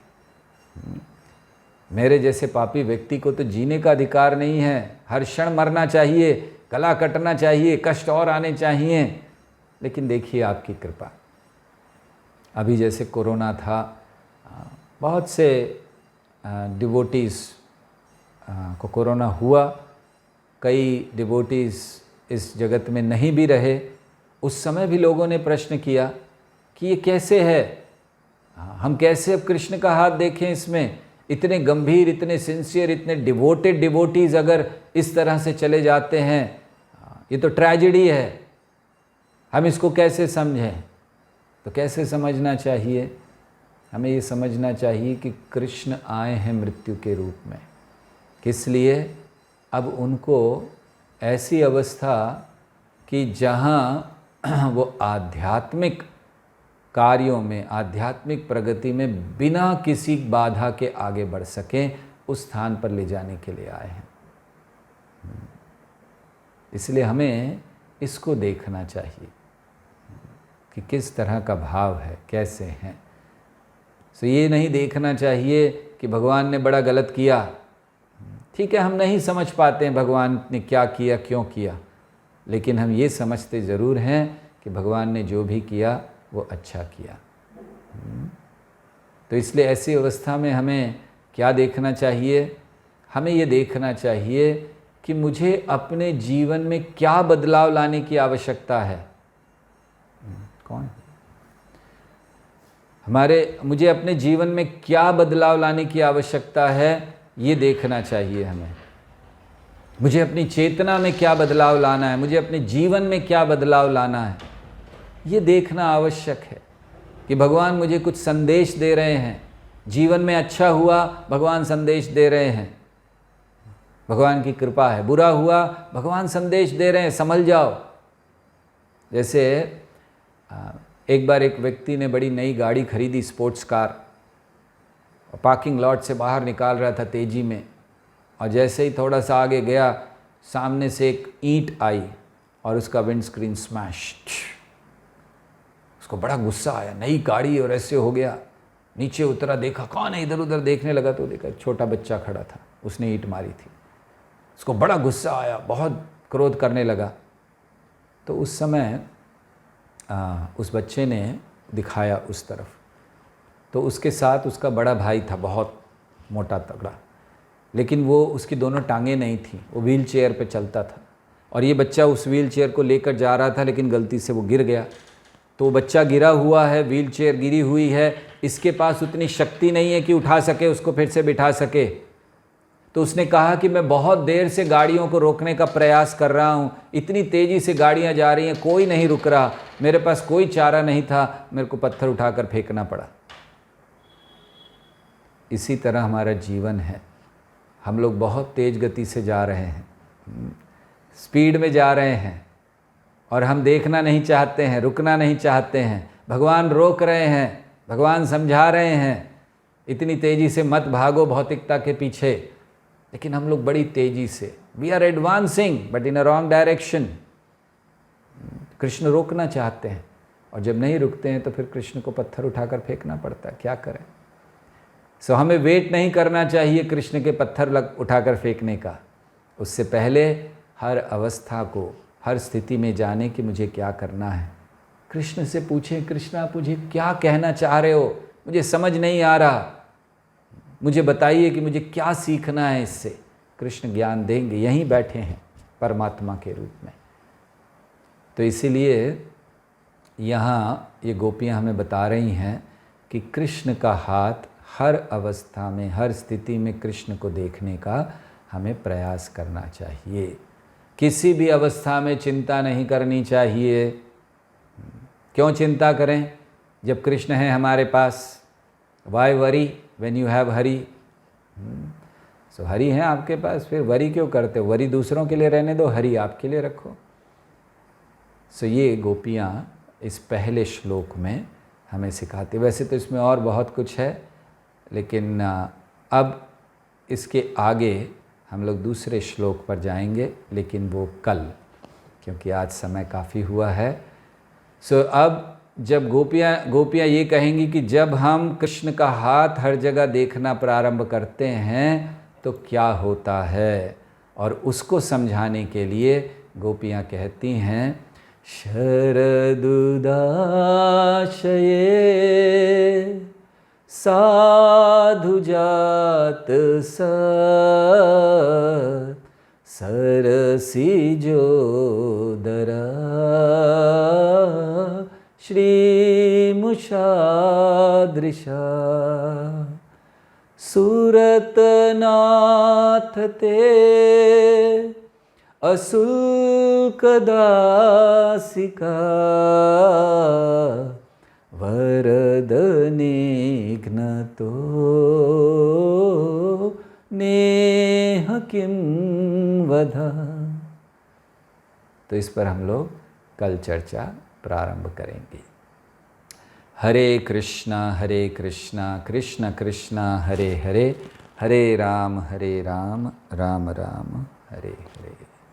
मेरे जैसे पापी व्यक्ति को तो जीने का अधिकार नहीं है, हर क्षण मरना चाहिए, गला कटना चाहिए, कष्ट और आने चाहिए। लेकिन देखिए आपकी कृपा। अभी जैसे कोरोना था, बहुत से डिवोटीज़ को कोरोना हुआ, कई डिवोटीज़ इस जगत में नहीं भी रहे। उस समय भी लोगों ने प्रश्न किया कि ये कैसे है, हम कैसे अब कृष्ण का हाथ देखें इसमें। इतने गंभीर, इतने सिंसियर, इतने डिवोटेड डिवोटीज़ अगर इस तरह से चले जाते हैं, ये तो ट्रेजेडी है, हम इसको कैसे समझें? तो कैसे समझना चाहिए? हमें ये समझना चाहिए कि कृष्ण आए हैं मृत्यु के रूप में, किस लिए? अब उनको ऐसी अवस्था कि जहाँ वो आध्यात्मिक कार्यों में, आध्यात्मिक प्रगति में बिना किसी बाधा के आगे बढ़ सकें, उस स्थान पर ले जाने के लिए आए हैं। इसलिए हमें इसको देखना चाहिए कि किस तरह का भाव है, कैसे हैं। सो ये नहीं देखना चाहिए कि भगवान ने बड़ा गलत किया। ठीक है, हम नहीं समझ पाते हैं भगवान ने क्या किया, क्यों किया, लेकिन हम ये समझते ज़रूर हैं कि भगवान ने जो भी किया वो अच्छा किया। तो इसलिए ऐसी अवस्था में हमें क्या देखना चाहिए? हमें ये देखना चाहिए कि मुझे अपने जीवन में क्या बदलाव लाने की आवश्यकता है। कौन? मुझे अपने जीवन में क्या बदलाव लाने की आवश्यकता है, ये देखना चाहिए हमें। मुझे अपनी चेतना में क्या बदलाव लाना है, मुझे अपने जीवन में क्या बदलाव लाना है, ये देखना आवश्यक है कि भगवान मुझे कुछ संदेश दे रहे हैं। जीवन में अच्छा हुआ, भगवान संदेश दे रहे हैं, भगवान की कृपा है। बुरा हुआ, भगवान संदेश दे रहे हैं, संभल जाओ। जैसे एक बार एक व्यक्ति ने बड़ी नई गाड़ी खरीदी, स्पोर्ट्स कार, पार्किंग लॉट से बाहर निकाल रहा था तेज़ी में, और जैसे ही थोड़ा सा आगे गया, सामने से एक ईंट आई और उसका विंडस्क्रीन स्मैश। उसको बड़ा गुस्सा आया, नई गाड़ी और ऐसे हो गया। नीचे उतरा, देखा कौन है, इधर उधर देखने लगा तो देखा एक छोटा बच्चा खड़ा था, उसने ईंट मारी थी। उसको बड़ा गुस्सा आया, बहुत क्रोध करने लगा। तो उस समय उस बच्चे ने दिखाया उस तरफ, तो उसके साथ उसका बड़ा भाई था, बहुत मोटा तगड़ा, लेकिन वो उसकी दोनों टांगें नहीं थीं, वो व्हील चेयर पर चलता था और ये बच्चा उस व्हील चेयर को लेकर जा रहा था, लेकिन गलती से वो गिर गया। तो बच्चा गिरा हुआ है, व्हील चेयर गिरी हुई है, इसके पास उतनी शक्ति नहीं है कि उठा सके, उसको फिर से बिठा सके। तो उसने कहा कि मैं बहुत देर से गाड़ियों को रोकने का प्रयास कर रहा हूँ, इतनी तेज़ी से गाड़ियाँ जा रही हैं, कोई नहीं रुक रहा, मेरे पास कोई चारा नहीं था, मेरे को पत्थर उठाकर फेंकना पड़ा। इसी तरह हमारा जीवन है, हम लोग बहुत तेज़ गति से जा रहे हैं, स्पीड में जा रहे हैं और हम देखना नहीं चाहते हैं, रुकना नहीं चाहते हैं। भगवान रोक रहे हैं, भगवान समझा रहे हैं, इतनी तेज़ी से मत भागो भौतिकता के पीछे, लेकिन हम लोग बड़ी तेज़ी से, we are advancing but in a wrong direction. Krishna रोकना चाहते हैं और जब नहीं रुकते हैं तो फिर कृष्ण को पत्थर उठाकर फेंकना पड़ता है, क्या करें। सो हमें वेट नहीं करना चाहिए कृष्ण के पत्थर उठाकर फेंकने का, उससे पहले हर अवस्था को, हर स्थिति में जाने कि मुझे क्या करना है। कृष्ण से पूछें, कृष्ण आप मुझे क्या कहना चाह रहे हो, मुझे समझ नहीं आ रहा, मुझे बताइए कि मुझे क्या सीखना है इससे। कृष्ण ज्ञान देंगे, यहीं बैठे हैं परमात्मा के रूप में। तो इसीलिए यहाँ ये गोपियाँ हमें बता रही हैं कि कृष्ण का हाथ हर अवस्था में, हर स्थिति में कृष्ण को देखने का हमें प्रयास करना चाहिए। किसी भी अवस्था में चिंता नहीं करनी चाहिए। क्यों चिंता करें जब कृष्ण हैं हमारे पास। Why worry when you have Hari. So Hari हैं आपके पास, फिर वरी क्यों करते हो। वरी दूसरों के लिए रहने दो, हरि आपके लिए रखो। सो ये गोपियाँ इस पहले श्लोक में हमें सिखाती। वैसे तो इसमें और बहुत कुछ है, लेकिन अब इसके आगे हम लोग दूसरे श्लोक पर जाएंगे, लेकिन वो कल, क्योंकि आज समय काफ़ी हुआ है। सो अब जब गोपियाँ ये कहेंगी कि जब हम कृष्ण का हाथ हर जगह देखना प्रारंभ करते हैं तो क्या होता है, और उसको समझाने के लिए गोपियाँ कहती हैं, शरदुदाशये साधुजात सरसिजोदरा श्रीमुषादृशा सुरतनाथ ते असुल्कदासिका वरदनिघ्नतो नेह किं वधा। तो इस पर हम लोग कल चर्चा प्रारंभ करेंगे। हरे कृष्णा कृष्ण कृष्णा हरे हरे, हरे राम राम राम हरे हरे।